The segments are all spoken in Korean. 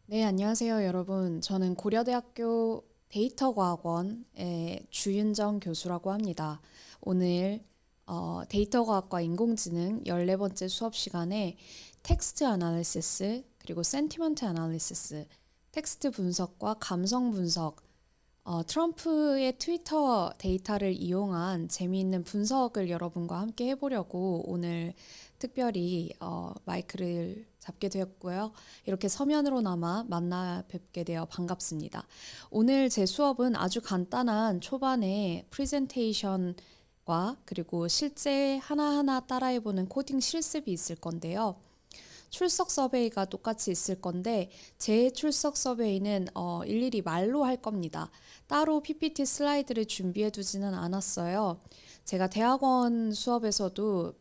네, 안녕하세요, 여러분. 저는 고려대학교 데이터과학원의 주윤정 교수라고 합니다. 오늘 데이터과학과 인공지능 14번째 수업 시간에 텍스트 아날리시스, 그리고 센티먼트 아날리시스, 텍스트 분석과 감성 분석, 트럼프의 트위터 데이터를 이용한 재미있는 분석을 여러분과 함께 해보려고 오늘 특별히 마이크를 잡게 되었고요. 이렇게 서면으로나마 만나 뵙게 되어 반갑습니다. 오늘 제 수업은 아주 간단한 초반에 프레젠테이션과 그리고 실제 하나하나 따라해보는 코딩 실습이 있을 건데요. 출석 서베이가 똑같이 있을 건데 제 출석 서베이는 일일이 말로 할 겁니다. 따로 PPT 슬라이드를 준비해 두지는 않았어요. 제가 대학원 수업에서도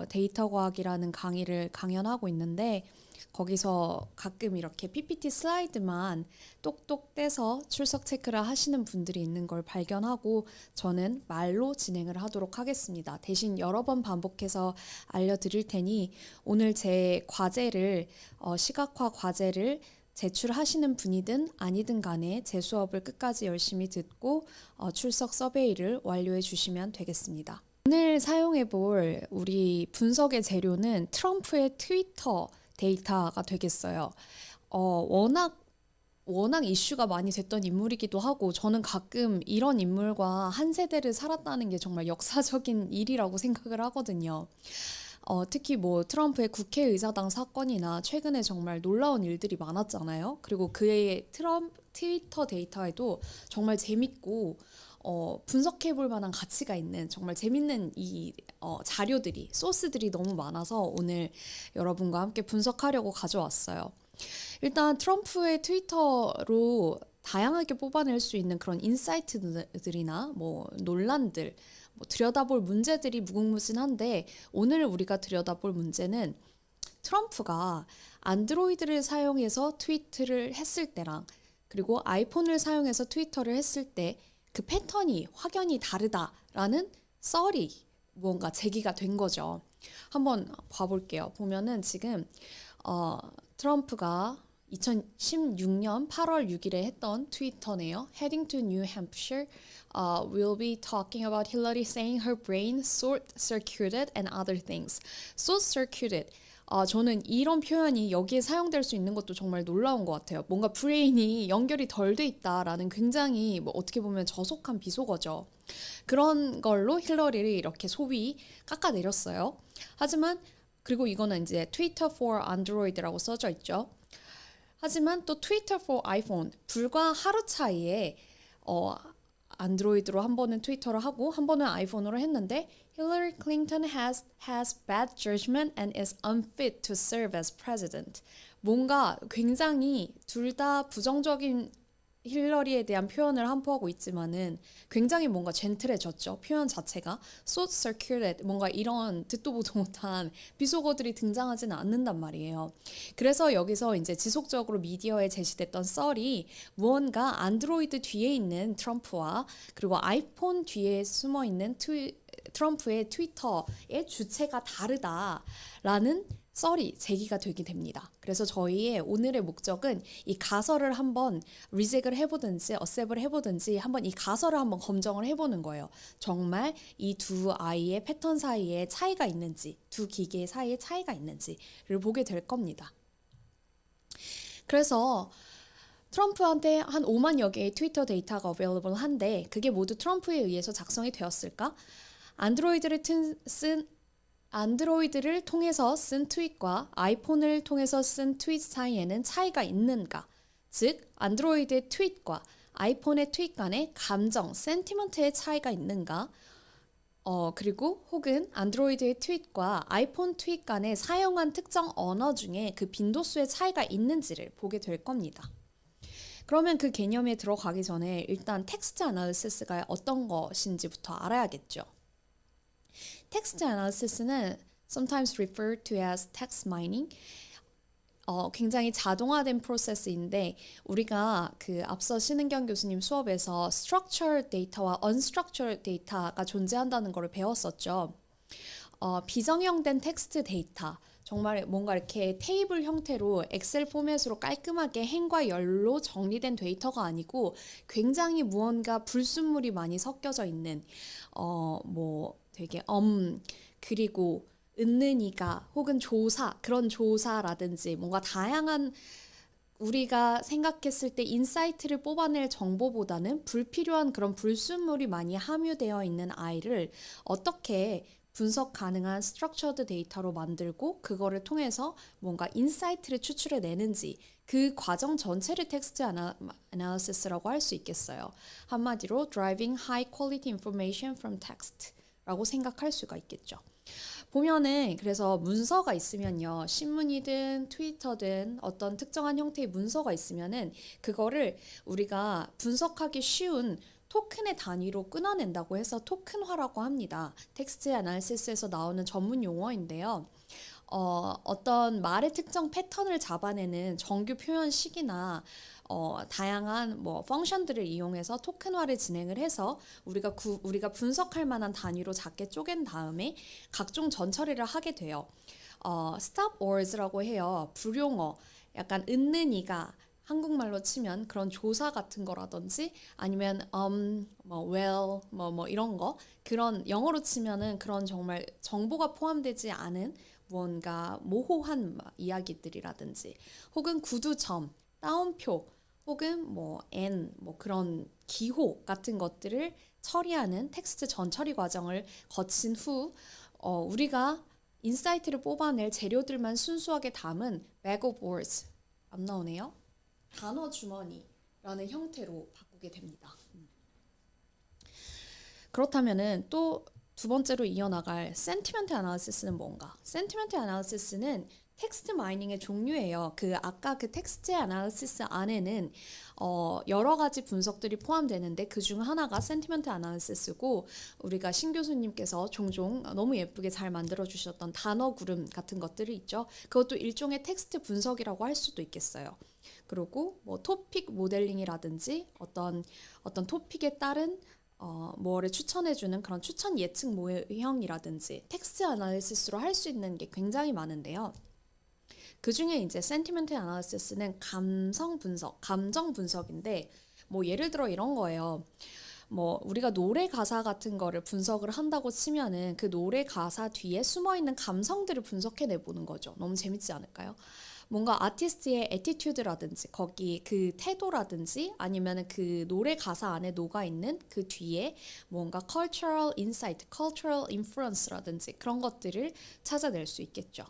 데이터 과학이라는 강의를 강연하고 있는데 거기서 가끔 이렇게 PPT 슬라이드만 똑똑 떼서 출석 체크를 하시는 분들이 있는 걸 발견하고 저는 말로 진행을 하도록 하겠습니다. 대신 여러 번 반복해서 알려드릴 테니 오늘 제 과제를 시각화 과제를 제출하시는 분이든 아니든 간에 제 수업을 끝까지 열심히 듣고 출석 서베이를 완료해 주시면 되겠습니다. 오늘 사용해 볼 우리 분석의 재료는 트럼프의 트위터 데이터가 되겠어요. 워낙 이슈가 많이 됐던 인물이기도 하고 저는 가끔 이런 인물과 한 세대를 살았다는 게 정말 역사적인 일이라고 생각을 하거든요. 특히 뭐 트럼프의 국회의사당 사건이나 최근에 정말 놀라운 일들이 많았잖아요. 그리고 그의 트위터 데이터에도 정말 재밌고 분석해 볼 만한 가치가 있는 정말 재밌는 이 자료들이 소스들이 너무 많아서 오늘 여러분과 함께 분석하려고 가져왔어요. 일단 트럼프의 트위터로 다양하게 뽑아낼 수 있는 그런 인사이트들이나 뭐 논란들, 뭐 들여다볼 문제들이 무궁무진한데 오늘 우리가 들여다볼 문제는 트럼프가 안드로이드를 사용해서 트위트를 했을 때랑 그리고 아이폰을 사용해서 트위터를 했을 때 그 패턴이 확연히 다르다라는 썰이 뭔가 제기가 된 거죠. 한번 봐볼게요. 보면은 지금 트럼프가 2016년 8월 6일에 했던 트위터네요. Heading to New Hampshire, we'll be talking about Hillary saying her brain short-circuited and other things. Short-circuited. 저는 이런 표현이 여기에 사용될 수 있는 것도 정말 놀라운 것 같아요. 뭔가 브레인이 연결이 덜 돼 있다라는 굉장히 뭐 어떻게 보면 저속한 비속어죠. 그런 걸로 힐러리를 이렇게 소위 깎아내렸어요. 하지만 그리고 이거는 이제 Twitter for Android라고 써져 있죠. 하지만 또 Twitter for iPhone 불과 하루 차이에 안드로이드로 한 번은 트위터를 하고 한 번은 아이폰으로 했는데 Hillary Clinton has bad judgment and is unfit to serve as president. 뭔가 굉장히 둘 다 부정적인 힐러리에 대한 표현을 함포하고 있지만은 굉장히 뭔가 젠틀해졌죠. 표현 자체가 short circuited 뭔가 이런 듣도 보도 못한 비속어들이 등장하지는 않는단 말이에요. 그래서 여기서 이제 지속적으로 미디어에 제시됐던 썰이 무언가 안드로이드 뒤에 있는 트럼프와 그리고 아이폰 뒤에 숨어 있는 트럼프의 트위터의 주체가 다르다라는 썰이 제기가 되게 됩니다. 그래서 저희의 오늘의 목적은 이 가설을 한번 리젝을 해보든지 어셉을 해보든지 한번 이 가설을 한번 검증을 해보는 거예요. 정말 이 두 아이의 패턴 사이에 차이가 있는지, 두 기계 사이에 차이가 있는지를 보게 될 겁니다. 그래서 트럼프한테 한 5만여 개의 트위터 데이터가 available 한데 그게 모두 트럼프에 의해서 작성이 되었을까? 안드로이드를 통해서 쓴 트윗과 아이폰을 통해서 쓴 트윗 사이에는 차이가 있는가? 즉, 안드로이드의 트윗과 아이폰의 트윗 간의 감정, 센티먼트의 차이가 있는가? 그리고 혹은 안드로이드의 트윗과 아이폰 트윗 간에 사용한 특정 언어 중에 그 빈도수의 차이가 있는지를 보게 될 겁니다. 그러면 그 개념에 들어가기 전에 일단 텍스트 아날리시스가 어떤 것인지부터 알아야겠죠. 텍스트 아날리시스는 sometimes referred to as text mining. 굉장히 자동화된 프로세스인데 우리가 그 앞서 신은경 교수님 수업에서 structured data와 unstructured data가 존재한다는 것을 배웠었죠. 비정형된 텍스트 데이터, 정말 뭔가 이렇게 테이블 형태로 엑셀 포맷으로 깔끔하게 행과 열로 정리된 데이터가 아니고 굉장히 무언가 불순물이 많이 섞여져 있는 뭐 되게 그리고 은는이가 혹은 조사 그런 조사라든지 뭔가 다양한 우리가 생각했을 때 인사이트를 뽑아낼 정보보다는 불필요한 그런 불순물이 많이 함유되어 있는 아이를 어떻게 분석 가능한 스트럭처드 데이터로 만들고 그거를 통해서 뭔가 인사이트를 추출해 내는지 그 과정 전체를 텍스트 아나리시스라고 할 수 있겠어요. 한마디로 driving high quality information from text 라고 생각할 수가 있겠죠. 보면은 그래서 문서가 있으면요. 신문이든 트위터든 어떤 특정한 형태의 문서가 있으면은 그거를 우리가 분석하기 쉬운 토큰의 단위로 끊어낸다고 해서 토큰화라고 합니다. 텍스트 애널리시스에서 나오는 전문 용어인데요. 어떤 말의 특정 패턴을 잡아내는 정규 표현식이나 다양한 뭐 펑션들을 이용해서 토큰화를 진행을 해서 우리가 분석할 만한 단위로 작게 쪼갠 다음에 각종 전처리를 하게 돼요. stop words라고 해요. 불용어, 약간 은는이가 한국말로 치면 그런 조사 같은 거라든지 아니면 well 뭐 이런 거 그런 영어로 치면은 그런 정말 정보가 포함되지 않은 무언가 모호한 이야기들이라든지 혹은 구두점, 따옴표 혹은 뭐 그런 기호 같은 것들을 처리하는 텍스트 전처리 과정을 거친 후 우리가 인사이트를 뽑아낼 재료들만 순수하게 담은 bag of words 안 나오네요. 단어 주머니라는 형태로 바꾸게 됩니다. 그렇다면은 또 두 번째로 이어나갈 센티멘트 애널리시스는 뭔가? 센티멘트 애널리시스는 텍스트 마이닝의 종류예요. 아까 그 텍스트 애널리시스 안에는 여러 가지 분석들이 포함되는데 그 중 하나가 센티멘트 애널리시스고 우리가 신 교수님께서 종종 너무 예쁘게 잘 만들어 주셨던 단어 구름 같은 것들이 있죠. 그것도 일종의 텍스트 분석이라고 할 수도 있겠어요. 그리고 뭐 토픽 모델링이라든지 어떤 토픽에 따른 뭐를 추천해주는 그런 추천 예측 모형이라든지 텍스트 애널리시스로 할 수 있는 게 굉장히 많은데요. 그 중에 이제 센티멘트 애널리시스는 감성 분석, 감정 분석인데 뭐 예를 들어 이런 거예요. 뭐 우리가 노래 가사 같은 거를 분석을 한다고 치면은 그 노래 가사 뒤에 숨어 있는 감성들을 분석해 내보는 거죠. 너무 재밌지 않을까요? 뭔가 아티스트의 애티튜드라든지 거기 그 태도라든지 아니면 그 노래 가사 안에 녹아 있는 그 뒤에 뭔가 cultural insight, cultural influence라든지 그런 것들을 찾아낼 수 있겠죠.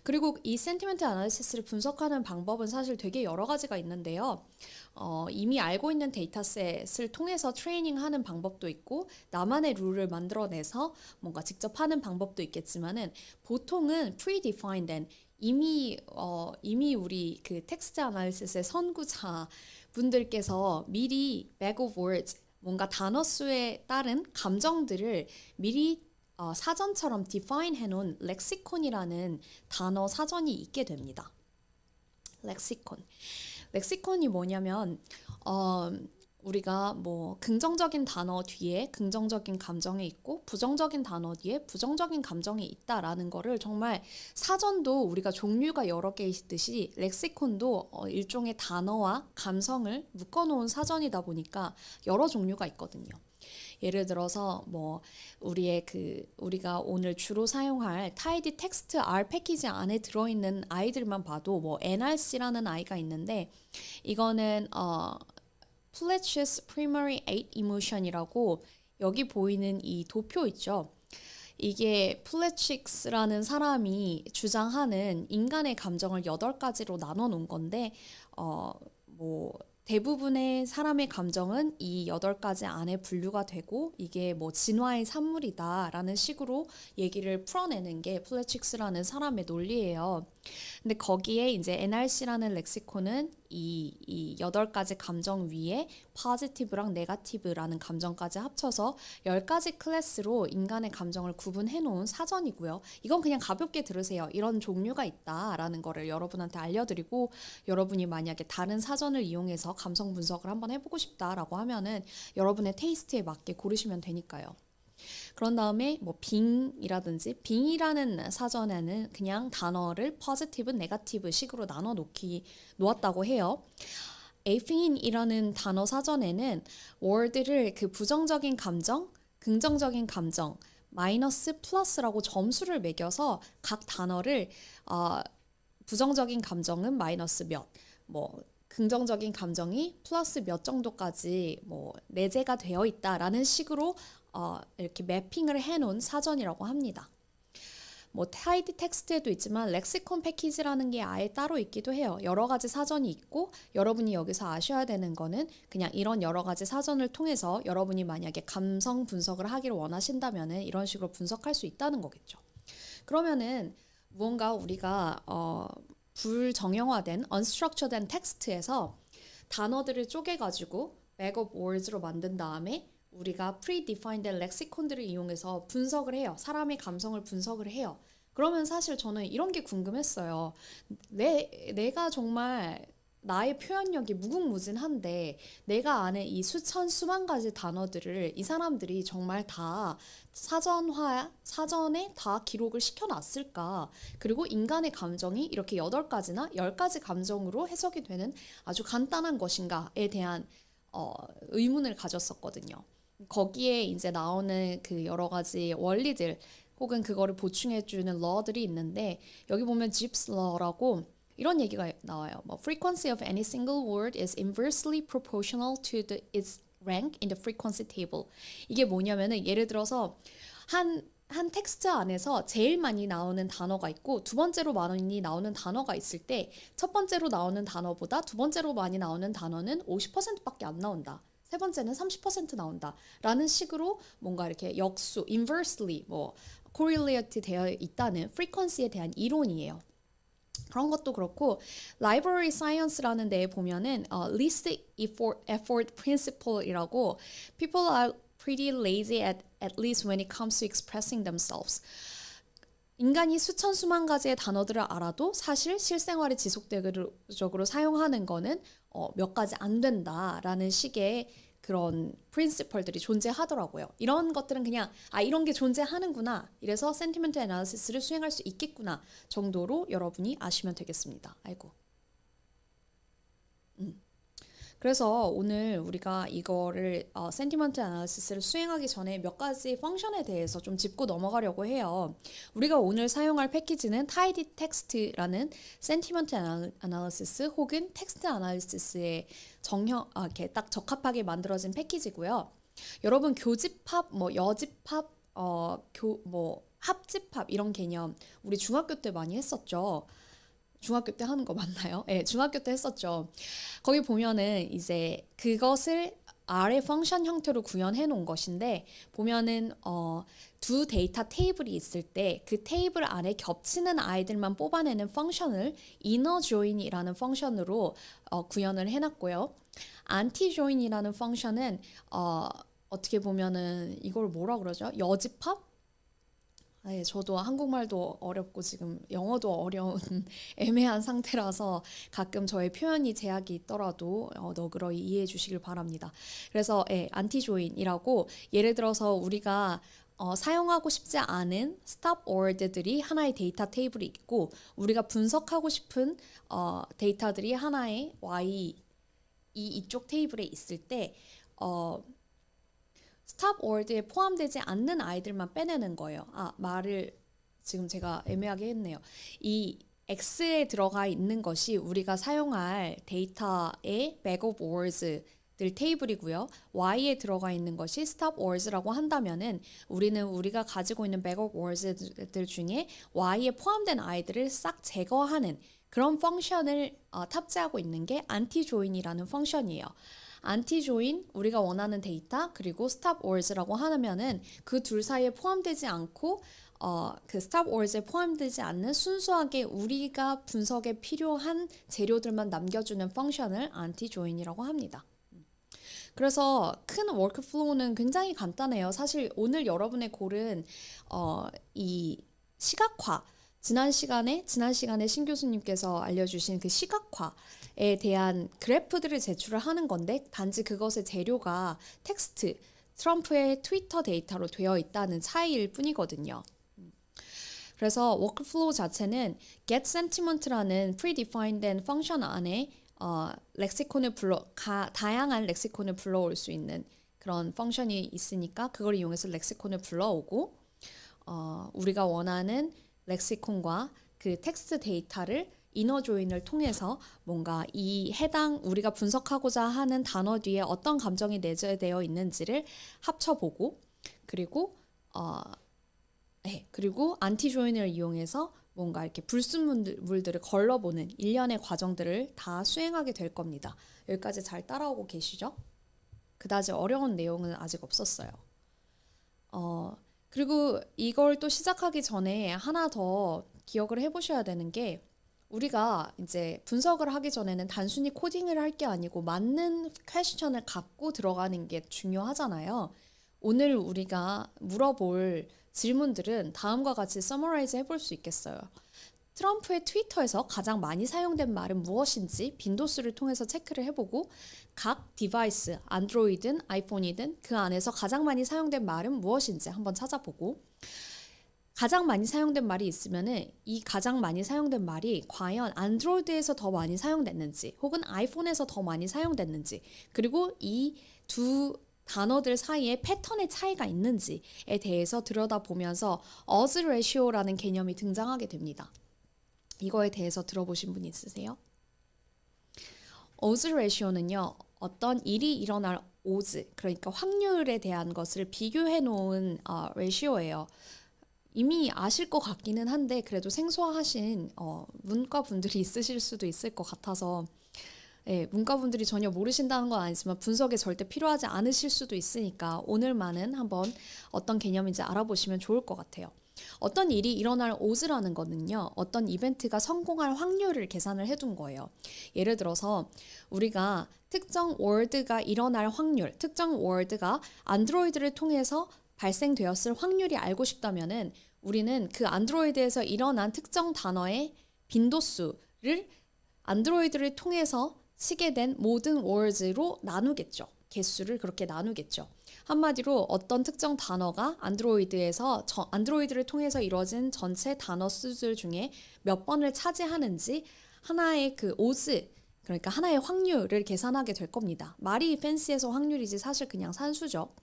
그리고 이 센티멘트 애널리시스를 분석하는 방법은 사실 되게 여러 가지가 있는데요. 이미 알고 있는 데이터셋을 통해서 트레이닝하는 방법도 있고 나만의 룰을 만들어내서 뭔가 직접 하는 방법도 있겠지만은 보통은 predefined 이미 우리 그 텍스트 애널리시스의 선구자 분들께서 미리 bag of words 뭔가 단어 수에 따른 감정들을 미리 사전처럼 define 해놓은 렉시콘이라는 단어 사전이 있게 됩니다. 렉시콘이 뭐냐면 우리가 뭐 긍정적인 단어 뒤에 긍정적인 감정이 있고 부정적인 단어 뒤에 부정적인 감정이 있다라는 거를 정말 사전도 우리가 종류가 여러 개 있듯이 렉시콘도 일종의 단어와 감성을 묶어놓은 사전이다 보니까 여러 종류가 있거든요. 예를 들어서 뭐 우리가 오늘 주로 사용할 타이디 텍스트 R 패키지 안에 들어있는 아이들만 봐도 뭐 NRC라는 아이가 있는데 이거는 Fletcher's Primary Eight Emotion이라고 여기 보이는 이 도표 있죠. 이게 플래치스라는 사람이 주장하는 인간의 감정을 8가지로 나눠 놓은 건데 뭐 대부분의 사람의 감정은 이 8가지 안에 분류가 되고 이게 뭐 진화의 산물이다라는 식으로 얘기를 풀어내는 게 플래치스라는 사람의 논리예요. 근데 거기에 이제 NRC라는 렉시콘은 이 8가지 감정 위에 포지티브랑 네거티브라는 감정까지 합쳐서 10가지 클래스로 인간의 감정을 구분해 놓은 사전이고요. 이건 그냥 가볍게 들으세요. 이런 종류가 있다라는 거를 여러분한테 알려드리고 여러분이 만약에 다른 사전을 이용해서 감성 분석을 한번 해보고 싶다라고 하면은 여러분의 테이스트에 맞게 고르시면 되니까요. 그런 다음에 뭐 빙이라든지 빙이라는 사전에는 그냥 단어를 positive, negative 식으로 놓았다고 해요. 에이핑이라는 단어 사전에는 word를 그 부정적인 감정, 긍정적인 감정, 마이너스, 플러스라고 점수를 매겨서 각 단어를 부정적인 감정은 마이너스 몇, 뭐 긍정적인 감정이 플러스 몇 정도까지 뭐 내재가 되어 있다라는 식으로 이렇게 매핑을 해놓은 사전이라고 합니다. 뭐 타이드 텍스트에도 있지만 렉시콘 패키지라는 게 아예 따로 있기도 해요. 여러 가지 사전이 있고 여러분이 여기서 아셔야 되는 거는 그냥 이런 여러 가지 사전을 통해서 여러분이 만약에 감성 분석을 하기를 원하신다면은 이런 식으로 분석할 수 있다는 거겠죠. 그러면은 무언가 우리가 불정형화된 unstructured된 텍스트에서 단어들을 쪼개가지고 bag of words로 만든 다음에 우리가 predefined 렉시콘들을 이용해서 분석을 해요. 사람의 감성을 분석을 해요. 그러면 사실 저는 이런 게 궁금했어요. 내가 정말 나의 표현력이 무궁무진한데 내가 아는 이 수만 가지 단어들을 이 사람들이 정말 다 사전에 다 기록을 시켜놨을까? 그리고 인간의 감정이 이렇게 8가지나 10가지 감정으로 해석이 되는 아주 간단한 것인가에 대한 의문을 가졌었거든요. 거기에 이제 나오는 그 여러 가지 원리들 혹은 그거를 보충해주는 law들이 있는데 여기 보면 Gibbs law라고 이런 얘기가 나와요. 뭐 frequency of any single word is inversely proportional to its rank in the frequency table. 이게 뭐냐면은 예를 들어서 한 텍스트 안에서 제일 많이 나오는 단어가 있고 두 번째로 많이 나오는 단어가 있을 때 첫 번째로 나오는 단어보다 두 번째로 많이 나오는 단어는 50%밖에 안 나온다. 세 번째는 30% 나온다. 라는 식으로 뭔가 이렇게 역수, inversely, 뭐 correlate 되어 있다는 frequency에 대한 이론이에요. 그런 것도 그렇고 library science라는 데에 보면은 least effort principle이라고 people are pretty lazy at least when it comes to expressing themselves. 인간이 수천 수만 가지의 단어들을 알아도 사실 실생활에 지속적으로 사용하는 거는 몇 가지 안 된다라는 식의 그런 프린시펄들이 존재하더라고요. 이런 것들은 그냥 이런 게 존재하는구나. 이래서 센티멘트 애널리시스를 수행할 수 있겠구나 정도로 여러분이 아시면 되겠습니다. 아이고. 그래서 오늘 우리가 이거를 센티먼트 애널리시스를 수행하기 전에 몇 가지 펑션에 대해서 좀 짚고 넘어가려고 해요. 우리가 오늘 사용할 패키지는 타이디 텍스트라는 센티먼트 애널리시스 혹은 텍스트 애널리시스의 이렇게 딱 적합하게 만들어진 패키지고요. 여러분 교집합, 뭐 여집합, 합집합 이런 개념 우리 중학교 때 많이 했었죠. 중학교 때 하는 거 맞나요? 네, 중학교 때 했었죠. 거기 보면은 이제 그것을 R의 펑션 형태로 구현해 놓은 것인데 보면은 두 데이터 테이블이 있을 때 그 테이블 안에 겹치는 아이들만 뽑아내는 펑션을 inner join이라는 펑션으로 구현을 해놨고요. anti join이라는 펑션은 어떻게 보면은 이걸 뭐라 그러죠? 여집합? 네, 저도 한국말도 어렵고 지금 영어도 어려운 애매한 상태라서 가끔 저의 표현이 제약이 있더라도 너그러이 이해해 주시길 바랍니다. 그래서 안티조인이라고 예를 들어서 우리가 사용하고 싶지 않은 stop word들이 하나의 데이터 테이블이 있고 우리가 분석하고 싶은 데이터들이 하나의 이쪽 테이블에 있을 때 스탑 월드에 포함되지 않는 아이들만 빼내는 거예요. 말을 지금 제가 애매하게 했네요. 이 X에 들어가 있는 것이 우리가 사용할 데이터의 bag of words들 테이블이고요. Y에 들어가 있는 것이 stop words라고 한다면은 우리는 우리가 가지고 있는 bag of words들 중에 Y에 포함된 아이들을 싹 제거하는 그런 펑션을 탑재하고 있는 게 anti-join이라는 펑션이에요. 안티조인 우리가 원하는 데이터 그리고 스탑 월즈라고 하면은 그 둘 사이에 포함되지 않고 그 스탑 월즈에 포함되지 않는 순수하게 우리가 분석에 필요한 재료들만 남겨주는 펑션을 안티조인이라고 합니다. 그래서 큰 워크플로우는 굉장히 간단해요. 사실 오늘 여러분의 골은 이 시각화 지난 시간에 신 교수님께서 알려주신 그 시각화에 대한 그래프들을 제출을 하는 건데 단지 그것의 재료가 텍스트 트럼프의 트위터 데이터로 되어 있다는 차이일 뿐이거든요. 그래서 워크플로우 자체는 get sentiment라는 predefined 펑션 안에 렉시콘을 다양한 렉시콘을 불러올 수 있는 그런 펑션이 있으니까 그걸 이용해서 렉시콘을 불러오고 우리가 원하는 렉시콘과 그 텍스트 데이터를 이너 조인을 통해서 뭔가 이 해당 우리가 분석하고자 하는 단어 뒤에 어떤 감정이 내재되어 있는지를 합쳐보고 그리고 그리고 안티 조인을 이용해서 뭔가 이렇게 불순물들을 걸러보는 일련의 과정들을 다 수행하게 될 겁니다. 여기까지 잘 따라오고 계시죠? 그다지 어려운 내용은 아직 없었어요. 그리고 이걸 또 시작하기 전에 하나 더 기억을 해보셔야 되는 게 우리가 이제 분석을 하기 전에는 단순히 코딩을 할 게 아니고 맞는 퀘스천을 갖고 들어가는 게 중요하잖아요. 오늘 우리가 물어볼 질문들은 다음과 같이 서머라이즈 해볼 수 있겠어요. 트럼프의 트위터에서 가장 많이 사용된 말은 무엇인지 빈도수를 통해서 체크를 해보고 각 디바이스, 안드로이드든 아이폰이든 그 안에서 가장 많이 사용된 말은 무엇인지 한번 찾아보고 가장 많이 사용된 말이 있으면은 이 가장 많이 사용된 말이 과연 안드로이드에서 더 많이 사용됐는지 혹은 아이폰에서 더 많이 사용됐는지 그리고 이 두 단어들 사이에 패턴의 차이가 있는지에 대해서 들여다보면서 어즈 레시오라는 개념이 등장하게 됩니다. 이거에 대해서 들어보신 분 있으세요? 어즈 레시오는요. 어떤 일이 일어날 오즈, 그러니까 확률에 대한 것을 비교해 놓은 레시오예요. 이미 아실 것 같기는 한데 그래도 생소하신 문과 분들이 있으실 수도 있을 것 같아서 문과 분들이 전혀 모르신다는 건 아니지만 분석에 절대 필요하지 않으실 수도 있으니까 오늘만은 한번 어떤 개념인지 알아보시면 좋을 것 같아요. 어떤 일이 일어날 오즈라는 거는요. 어떤 이벤트가 성공할 확률을 계산을 해둔 거예요. 예를 들어서 우리가 특정 월드가 일어날 확률, 특정 월드가 안드로이드를 통해서 발생되었을 확률이 알고 싶다면은 우리는 그 안드로이드에서 일어난 특정 단어의 빈도수를 안드로이드를 통해서 치게 된 모든 월드로 나누겠죠. 개수를 그렇게 나누겠죠. 한마디로 어떤 특정 단어가 안드로이드를 통해서 이루어진 전체 단어 수들 중에 몇 번을 차지하는지 하나의 그 오즈, 그러니까 하나의 확률을 계산하게 될 겁니다. 말이 팬시해서 확률이지 사실 그냥 산수죠.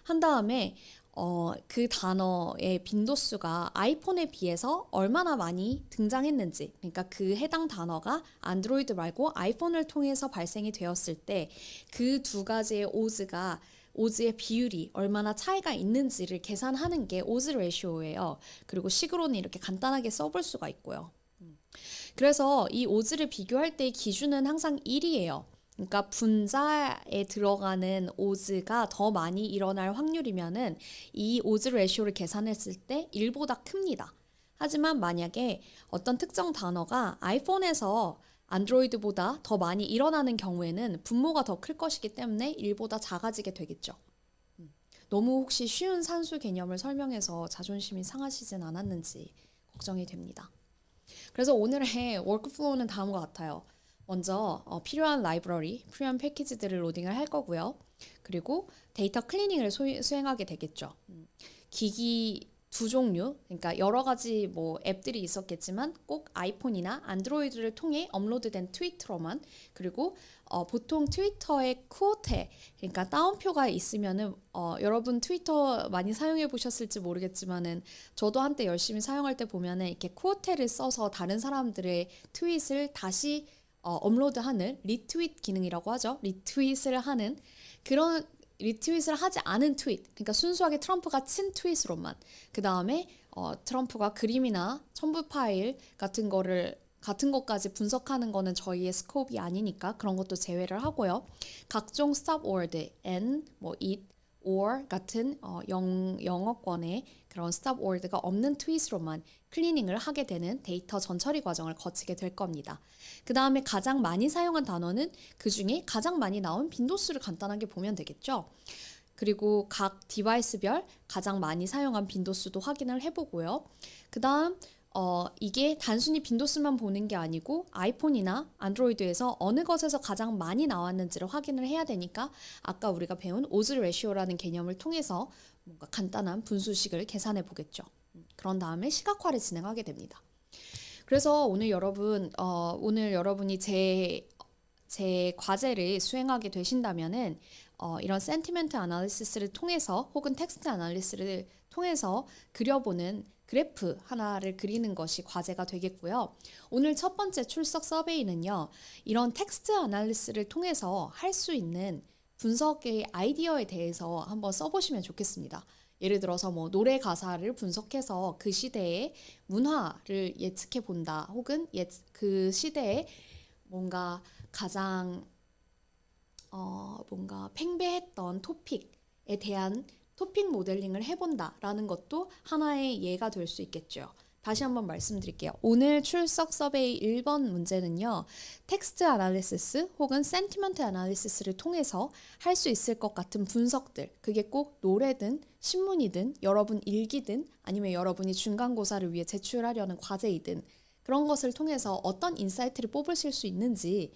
한 다음에 그 단어의 빈도수가 아이폰에 비해서 얼마나 많이 등장했는지, 그러니까 그 해당 단어가 안드로이드 말고 아이폰을 통해서 발생이 되었을 때 그 두 가지의 오즈의 비율이 얼마나 차이가 있는지를 계산하는 게 오즈 레시오예요. 그리고 식으로는 이렇게 간단하게 써볼 수가 있고요. 그래서 이 오즈를 비교할 때의 기준은 항상 1이에요. 그러니까 분자에 들어가는 오즈가 더 많이 일어날 확률이면은 이 오즈 레시오를 계산했을 때 1보다 큽니다. 하지만 만약에 어떤 특정 단어가 아이폰에서 안드로이드보다 더 많이 일어나는 경우에는 분모가 더 클 것이기 때문에 1보다 작아지게 되겠죠. 너무 혹시 쉬운 산수 개념을 설명해서 자존심이 상하시진 않았는지 걱정이 됩니다. 그래서 오늘의 워크플로우는 다음과 같아요. 먼저 필요한 라이브러리, 필요한 패키지들을 로딩을 할 거고요. 그리고 데이터 클리닝을 수행하게 되겠죠. 기기 두 종류, 그러니까 여러 가지 뭐 앱들이 있었겠지만 꼭 아이폰이나 안드로이드를 통해 업로드된 트위터로만, 그리고 보통 트위터의 쿠오테, 그러니까 따옴표가 있으면은 여러분 트위터 많이 사용해 보셨을지 모르겠지만은 저도 한때 열심히 사용할 때 보면은 이렇게 쿠오테를 써서 다른 사람들의 트윗을 다시 업로드하는 리트윗 기능이라고 하죠. 리트윗을 하는 그런 리트윗을 하지 않은 트윗, 그러니까 순수하게 트럼프가 친 트윗으로만, 그 다음에 트럼프가 그림이나 첨부 파일 같은 것까지 분석하는 거는 저희의 스코프이 아니니까 그런 것도 제외를 하고요. 각종 stop word, and, it, or 같은 영어권의 그런 stop word가 없는 트윗으로만 클리닝을 하게 되는 데이터 전처리 과정을 거치게 될 겁니다. 그 다음에 가장 많이 사용한 단어는 그 중에 가장 많이 나온 빈도수를 간단하게 보면 되겠죠. 그리고 각 디바이스별 가장 많이 사용한 빈도수도 확인을 해보고요. 그 다음 이게 단순히 빈도수만 보는 게 아니고 아이폰이나 안드로이드에서 어느 것에서 가장 많이 나왔는지를 확인을 해야 되니까 아까 우리가 배운 오즈 레시오라는 개념을 통해서 뭔가 간단한 분수식을 계산해 보겠죠. 그런 다음에 시각화를 진행하게 됩니다. 그래서 오늘 여러분이 제 과제를 수행하게 되신다면은 이런 센티멘트 아날리시스를 통해서 혹은 텍스트 아날리시스를 통해서 그려보는 그래프 하나를 그리는 것이 과제가 되겠고요. 오늘 첫 번째 출석 서베이는요. 이런 텍스트 아날리시스를 통해서 할 수 있는 분석의 아이디어에 대해서 한번 써보시면 좋겠습니다. 예를 들어서 뭐 노래 가사를 분석해서 그 시대의 문화를 예측해 본다. 혹은 그 시대에 뭔가 가장 뭔가 팽배했던 토픽에 대한 토픽 모델링을 해본다라는 것도 하나의 예가 될 수 있겠죠. 다시 한번 말씀드릴게요. 오늘 출석 서베이 1번 문제는요. 텍스트 아날리시스 혹은 센티먼트 아날리시스를 통해서 할 수 있을 것 같은 분석들. 그게 꼭 노래든 신문이든 여러분 일기든 아니면 여러분이 중간고사를 위해 제출하려는 과제이든 그런 것을 통해서 어떤 인사이트를 뽑으실 수 있는지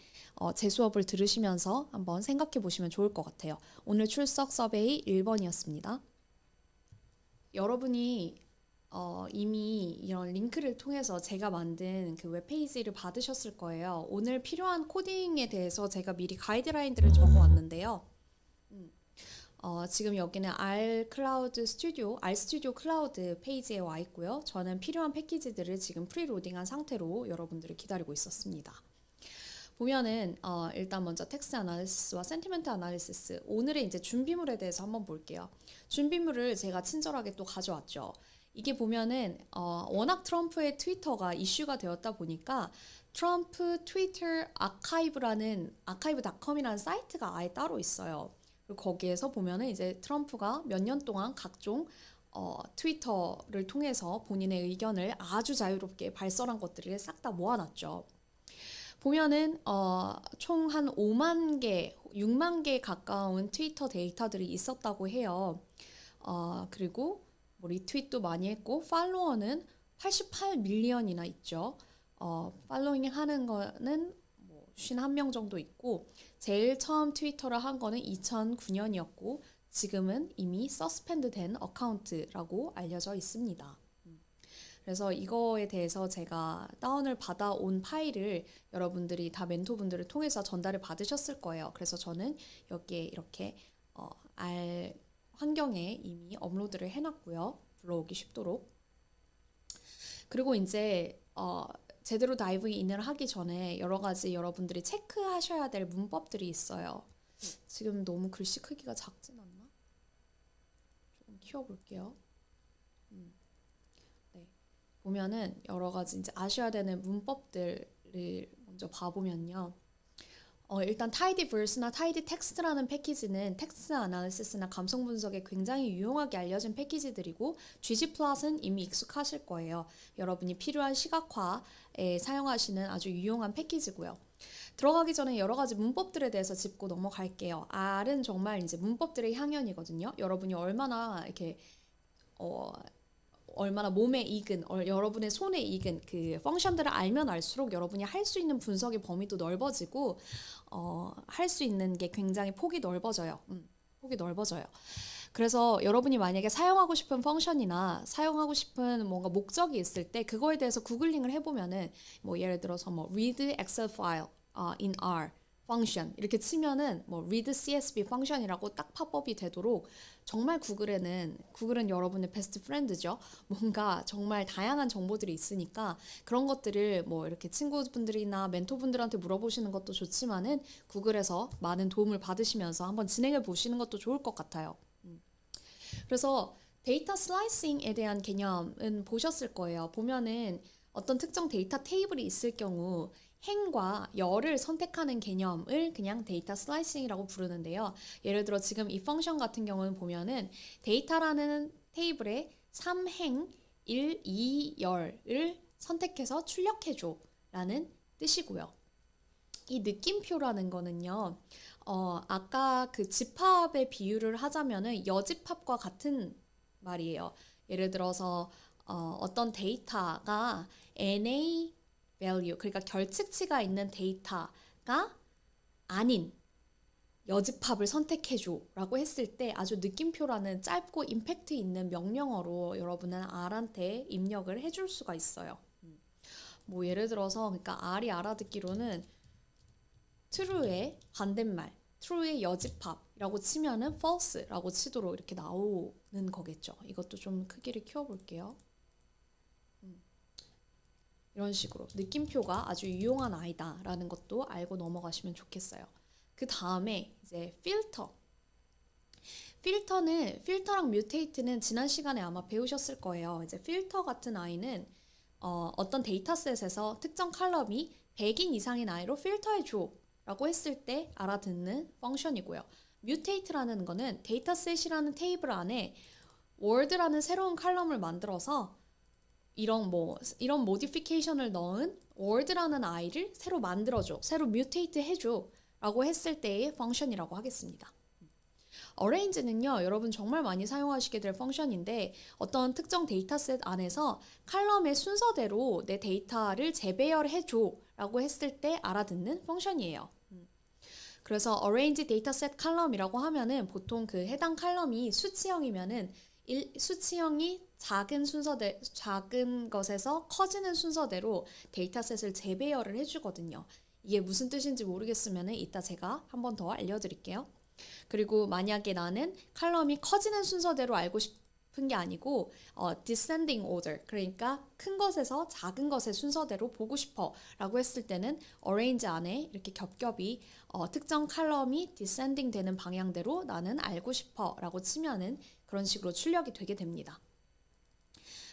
제 수업을 들으시면서 한번 생각해 보시면 좋을 것 같아요. 오늘 출석 서베이 1번이었습니다. 여러분이 이미 이런 링크를 통해서 제가 만든 그 웹페이지를 받으셨을 거예요. 오늘 필요한 코딩에 대해서 제가 미리 가이드라인들을 적어 왔는데요. 지금 여기는 R 스튜디오 클라우드 페이지에 와 있고요. 저는 필요한 패키지들을 지금 프리로딩한 상태로 여러분들을 기다리고 있었습니다. 보면은 일단 먼저 텍스트 아날리시스와 센티멘트 아날리시스 오늘의 이제 준비물에 대해서 한번 볼게요. 준비물을 제가 친절하게 또 가져왔죠. 이게 보면은 워낙 트럼프의 트위터가 이슈가 되었다 보니까 트럼프 트위터 아카이브라는 아카이브.com이라는 사이트가 아예 따로 있어요. 그리고 거기에서 보면은 이제 트럼프가 몇 년 동안 각종 트위터를 통해서 본인의 의견을 아주 자유롭게 발설한 것들을 싹 다 모아놨죠. 보면은 총 한 5만 개, 6만 개 가까운 트위터 데이터들이 있었다고 해요. 그리고 뭐 리트윗도 많이 했고 팔로워는 88밀리언이나 있죠. 팔로잉 하는 거는 뭐 51명 정도 있고 제일 처음 트위터를 한 거는 2009년이었고 지금은 이미 서스펜드 된 어카운트라고 알려져 있습니다. 그래서 이거에 대해서 제가 다운을 받아온 파일을 여러분들이 다 멘토분들을 통해서 전달을 받으셨을 거예요. 그래서 저는 여기에 이렇게 R 환경에 이미 업로드를 해놨고요. 불러오기 쉽도록. 그리고 이제 제대로 다이브 인을 하기 전에 여러 가지 여러분들이 체크하셔야 될 문법들이 있어요. 지금 너무 글씨 크기가 작진 않나? 조금 키워볼게요. 네. 보면은 여러 가지 이제 아셔야 되는 문법들을 먼저 봐보면요. 일단 tidyverse나 tidytext라는 패키지는 텍스트 아날리시스나 감성 분석에 굉장히 유용하게 알려진 패키지들이고 ggplot은 이미 익숙하실 거예요. 여러분이 필요한 시각화에 사용하시는 아주 유용한 패키지고요. 들어가기 전에 여러 가지 문법들에 대해서 짚고 넘어갈게요. R은 정말 이제 문법들의 향연이거든요. 여러분이 얼마나 이렇게 얼마나 몸에 익은, 여러분의 손에 익은 그 펑션들을 알면 알수록 여러분이 할 수 있는 분석의 범위도 넓어지고 할 수 있는 게 굉장히 폭이 넓어져요. 폭이 넓어져요. 그래서 여러분이 만약에 사용하고 싶은 펑션이나 사용하고 싶은 뭔가 목적이 있을 때 그거에 대해서 구글링을 해보면은 뭐 예를 들어서 뭐 read Excel file in R function 이렇게 치면은 뭐 read CSV function이라고 딱 팝업이 되도록 정말 구글은 여러분의 베스트 프렌드죠. 뭔가 정말 다양한 정보들이 있으니까 그런 것들을 뭐 이렇게 친구분들이나 멘토분들한테 물어보시는 것도 좋지만은 구글에서 많은 도움을 받으시면서 한번 진행해 보시는 것도 좋을 것 같아요. 그래서 데이터 슬라이싱에 대한 개념은 보셨을 거예요. 보면은 어떤 특정 데이터 테이블이 있을 경우 행과 열을 선택하는 개념을 그냥 데이터 슬라이싱이라고 부르는데요. 예를 들어 지금 이 펑션 같은 경우는 보면은 데이터라는 테이블에 3행 1, 2, 열을 선택해서 출력해줘 라는 뜻이고요. 이 느낌표라는 거는요. 아까 그 집합의 비유를 하자면은 여집합과 같은 말이에요. 예를 들어서 어떤 데이터가 NA value, 그러니까 결측치가 있는 데이터가 아닌 여집합을 선택해줘 라고 했을 때 아주 느낌표라는 짧고 임팩트 있는 명령어로 여러분은 R한테 입력을 해줄 수가 있어요. 뭐 예를 들어서 그러니까 R이 알아듣기로는 true의 반대말, true의 여집합이라고 치면은 false라고 치도록 이렇게 나오는 거겠죠. 이것도 좀 크기를 키워볼게요. 이런 식으로 느낌표가 아주 유용한 아이다라는 것도 알고 넘어가시면 좋겠어요. 그 다음에 이제 필터랑 뮤테이트는 지난 시간에 아마 배우셨을 거예요. 이제 필터 같은 아이는 어떤 데이터셋에서 특정 컬럼이 100인 이상인 아이로 필터해줘 라고 했을 때 알아듣는 펑션이고요. 뮤테이트라는 거는 데이터셋이라는 테이블 안에 word라는 새로운 컬럼을 만들어서 이런 모디피케이션을 넣은 word라는 아이를 새로 만들어줘, 새로 뮤테이트 해줘 라고 했을 때의 펑션이라고 하겠습니다. arrange는요, 여러분 정말 많이 사용하시게 될 펑션인데 어떤 특정 데이터셋 안에서 칼럼의 순서대로 내 데이터를 재배열해줘 라고 했을 때 알아듣는 펑션이에요. 그래서 arrange dataset column이라고 하면은 보통 그 해당 칼럼이 수치형이면은 수치형이 작은 것에서 커지는 순서대로 데이터셋을 재배열을 해주거든요. 이게 무슨 뜻인지 모르겠으면 이따 제가 한 번 더 알려드릴게요. 그리고 만약에 나는 칼럼이 커지는 순서대로 알고 싶은 게 아니고 descending order, 그러니까 큰 것에서 작은 것의 순서대로 보고 싶어 라고 했을 때는 arrange 안에 이렇게 겹겹이 특정 칼럼이 descending 되는 방향대로 나는 알고 싶어 라고 치면은 그런 식으로 출력이 되게 됩니다.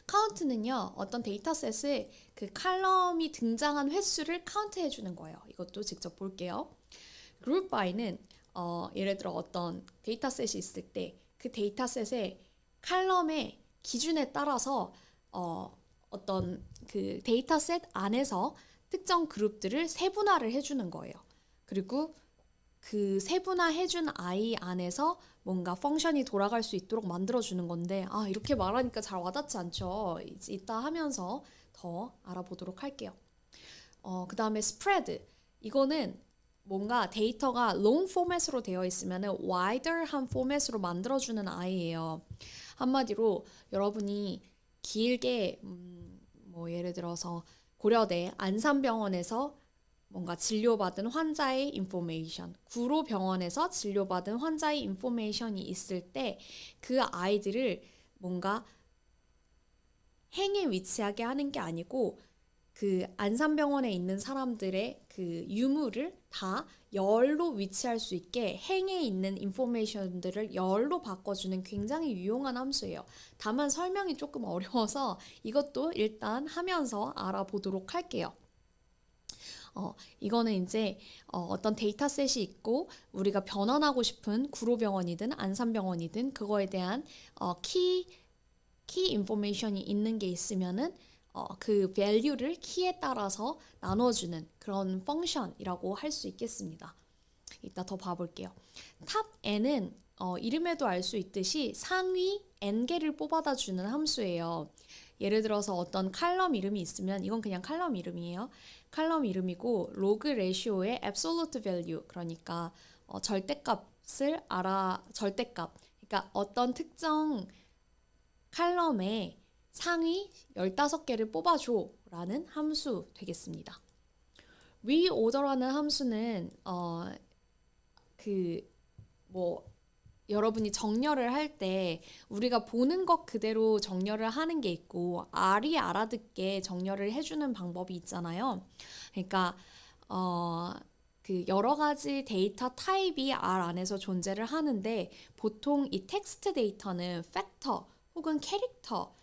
카운트는요, 어떤 데이터셋의 그 칼럼이 등장한 횟수를 카운트해 주는 거예요. 이것도 직접 볼게요. group by는 예를 들어 어떤 데이터셋이 있을 때 그 데이터셋의 칼럼의 기준에 따라서 어떤 그 데이터셋 안에서 특정 그룹들을 세분화를 해주는 거예요. 그리고 그 세분화해준 아이 안에서 뭔가 펑션이 돌아갈 수 있도록 만들어주는 건데 이렇게 말하니까 잘 와닿지 않죠? 이따 하면서 더 알아보도록 할게요. 그 다음에 spread, 이거는 뭔가 데이터가 long 포맷으로 되어 있으면 wider한 포맷으로 만들어주는 아이예요. 한마디로 여러분이 길게 뭐 예를 들어서 고려대 안산병원에서 뭔가 진료받은 환자의 인포메이션, 구로병원에서 진료받은 환자의 인포메이션이 있을 때 그 아이들을 뭔가 행에 위치하게 하는 게 아니고 그 안산병원에 있는 사람들의 그 유무를 다 열로 위치할 수 있게 행에 있는 인포메이션들을 열로 바꿔주는 굉장히 유용한 함수예요. 다만 설명이 조금 어려워서 이것도 일단 하면서 알아보도록 할게요. 이거는 이제 어떤 데이터셋이 있고 우리가 변환하고 싶은 구로병원이든 안산병원이든 그거에 대한 키 인포메이션이 있는 게 있으면은 그 value를 키에 따라서 나눠주는 그런 펑션이라고 할 수 있겠습니다. 이따 더 봐볼게요. 탑 n은 이름에도 알 수 있듯이 상위 n개를 뽑아다 주는 함수예요. 예를 들어서 어떤 칼럼 이름이 있으면 이건 그냥 칼럼 이름이에요. 칼럼 이름이고 로그 레시오의 absolute value, 그러니까 절대값을 절대값, 그러니까 어떤 특정 칼럼의 상위 15개를 뽑아줘 라는 함수 되겠습니다. reorder라는 함수는 여러분이 정렬을 할 때 우리가 보는 것 그대로 정렬을 하는 게 있고 R이 알아듣게 정렬을 해주는 방법이 있잖아요. 그러니까 그 여러 가지 데이터 타입이 R 안에서 존재를 하는데 보통 이 텍스트 데이터는 팩터 혹은 캐릭터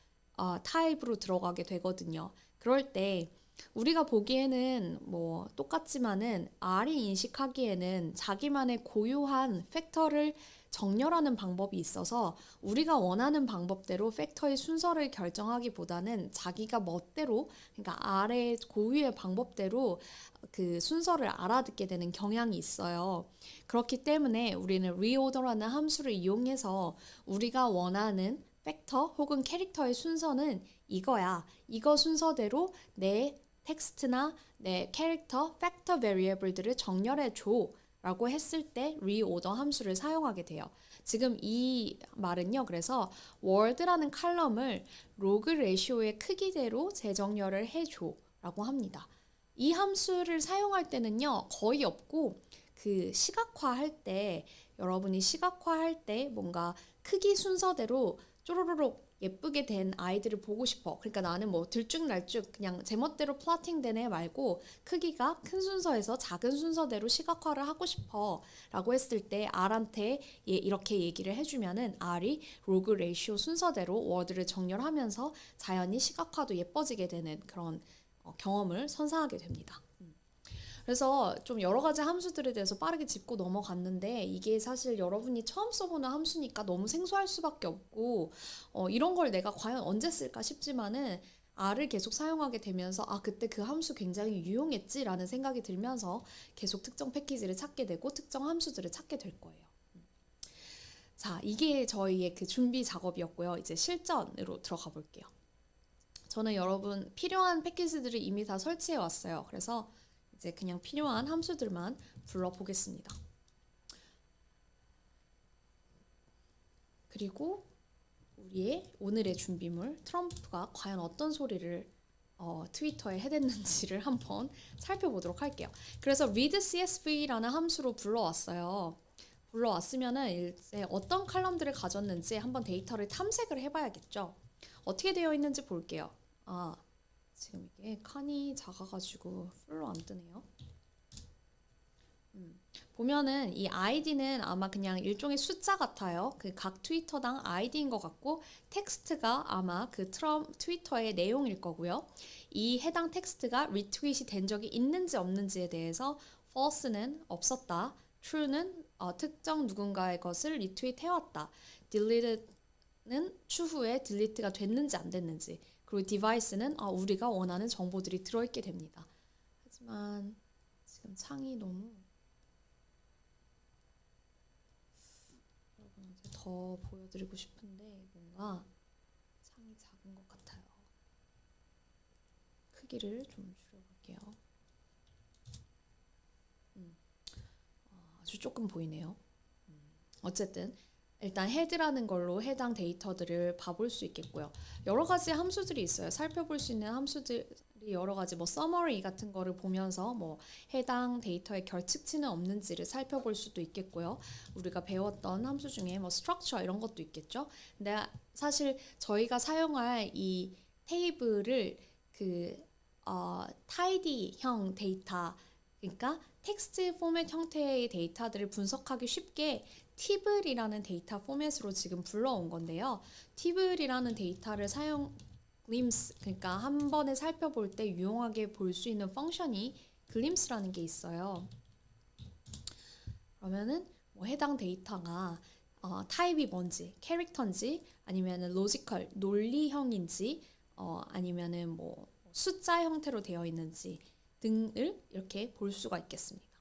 타입으로 들어가게 되거든요. 그럴 때 우리가 보기에는 뭐 똑같지만은 R이 인식하기에는 자기만의 고유한 팩터를 정렬하는 방법이 있어서 우리가 원하는 방법대로 팩터의 순서를 결정하기보다는 자기가 멋대로, 그러니까 R의 고유의 방법대로 그 순서를 알아듣게 되는 경향이 있어요. 그렇기 때문에 우리는 reorder라는 함수를 이용해서 우리가 원하는 팩터 혹은 캐릭터의 순서는 이거야. 이거 순서대로 내 텍스트나 내 캐릭터 팩터 베리애블들을 정렬해 줘 라고 했을 때 reorder 함수를 사용하게 돼요. 지금 이 말은요. 그래서 word라는 칼럼을 로그 레시오의 크기대로 재정렬을 해줘 라고 합니다. 이 함수를 사용할 때는요. 거의 없고 그 시각화할 때 여러분이 시각화할 때 뭔가 크기 순서대로 쪼로로록 예쁘게 된 아이들을 보고 싶어. 그러니까 나는 뭐 들쭉날쭉 그냥 제멋대로 플러팅 되네 말고 크기가 큰 순서에서 작은 순서대로 시각화를 하고 싶어 라고 했을 때 R한테 이렇게 얘기를 해주면은 R이 로그 레이시오 순서대로 워드를 정렬하면서 자연히 시각화도 예뻐지게 되는 그런 경험을 선사하게 됩니다. 그래서 좀 여러 가지 함수들에 대해서 빠르게 짚고 넘어갔는데 이게 사실 여러분이 처음 써보는 함수니까 너무 생소할 수밖에 없고 이런 걸 내가 과연 언제 쓸까 싶지만은 R을 계속 사용하게 되면서 아 그때 그 함수 굉장히 유용했지 라는 생각이 들면서 계속 특정 패키지를 찾게 되고 특정 함수들을 찾게 될 거예요. 자, 이게 저희의 그 준비 작업이었고요. 이제 실전으로 들어가 볼게요. 저는 여러분 필요한 패키지들을 이미 다 설치해 왔어요. 그래서 이제 그냥 필요한 함수들만 불러보겠습니다. 그리고 우리의 오늘의 준비물 트럼프가 과연 어떤 소리를 트위터에 해댔는지를 한번 살펴보도록 할게요. 그래서 read CSV라는 함수로 불러왔어요. 불러왔으면은 이제 어떤 칼럼들을 가졌는지 한번 데이터를 탐색을 해봐야겠죠. 어떻게 되어 있는지 볼게요. 지금 이게 칸이 작아가지고 풀로 안 뜨네요. 보면은 이 아이디는 아마 그냥 일종의 숫자 같아요. 그 각 트위터당 아이디인 것 같고 텍스트가 아마 그 트위터의 내용일 거고요. 이 해당 텍스트가 리트윗이 된 적이 있는지 없는지에 대해서 false는 없었다. true는 특정 누군가의 것을 리트윗 해왔다. deleted는 추후에 딜리트가 됐는지 안 됐는지. 그리고 device는 우리가 원하는 정보들이 들어있게 됩니다. 하지만 지금 창이 너무 여러분한테 더 보여드리고 싶은데 뭔가 창이 작은 것 같아요. 크기를 좀 줄여볼게요. 아주 조금 보이네요. 어쨌든 일단 헤드라는 걸로 해당 데이터들을 봐볼 수 있겠고요. 여러 가지 함수들이 있어요. 살펴볼 수 있는 함수들이 여러 가지 뭐 summary 같은 거를 보면서 뭐 해당 데이터의 결측치는 없는지를 살펴볼 수도 있겠고요. 우리가 배웠던 함수 중에 뭐 structure 이런 것도 있겠죠. 근데 사실 저희가 사용할 이 테이블을 그 tidy형 데이터 그러니까 텍스트 포맷 형태의 데이터들을 분석하기 쉽게 티블이라는 데이터 포맷으로 지금 불러온 건데요. 티블이라는 데이터를 glimpse, 그러니까 한 번에 살펴볼 때 유용하게 볼 수 있는 펑션이 glimpse라는 게 있어요. 그러면은 뭐 해당 데이터가 타입이 뭔지, 캐릭터인지, 아니면은 로지컬, 논리형인지, 아니면은 뭐 숫자 형태로 되어 있는지 등을 이렇게 볼 수가 있겠습니다.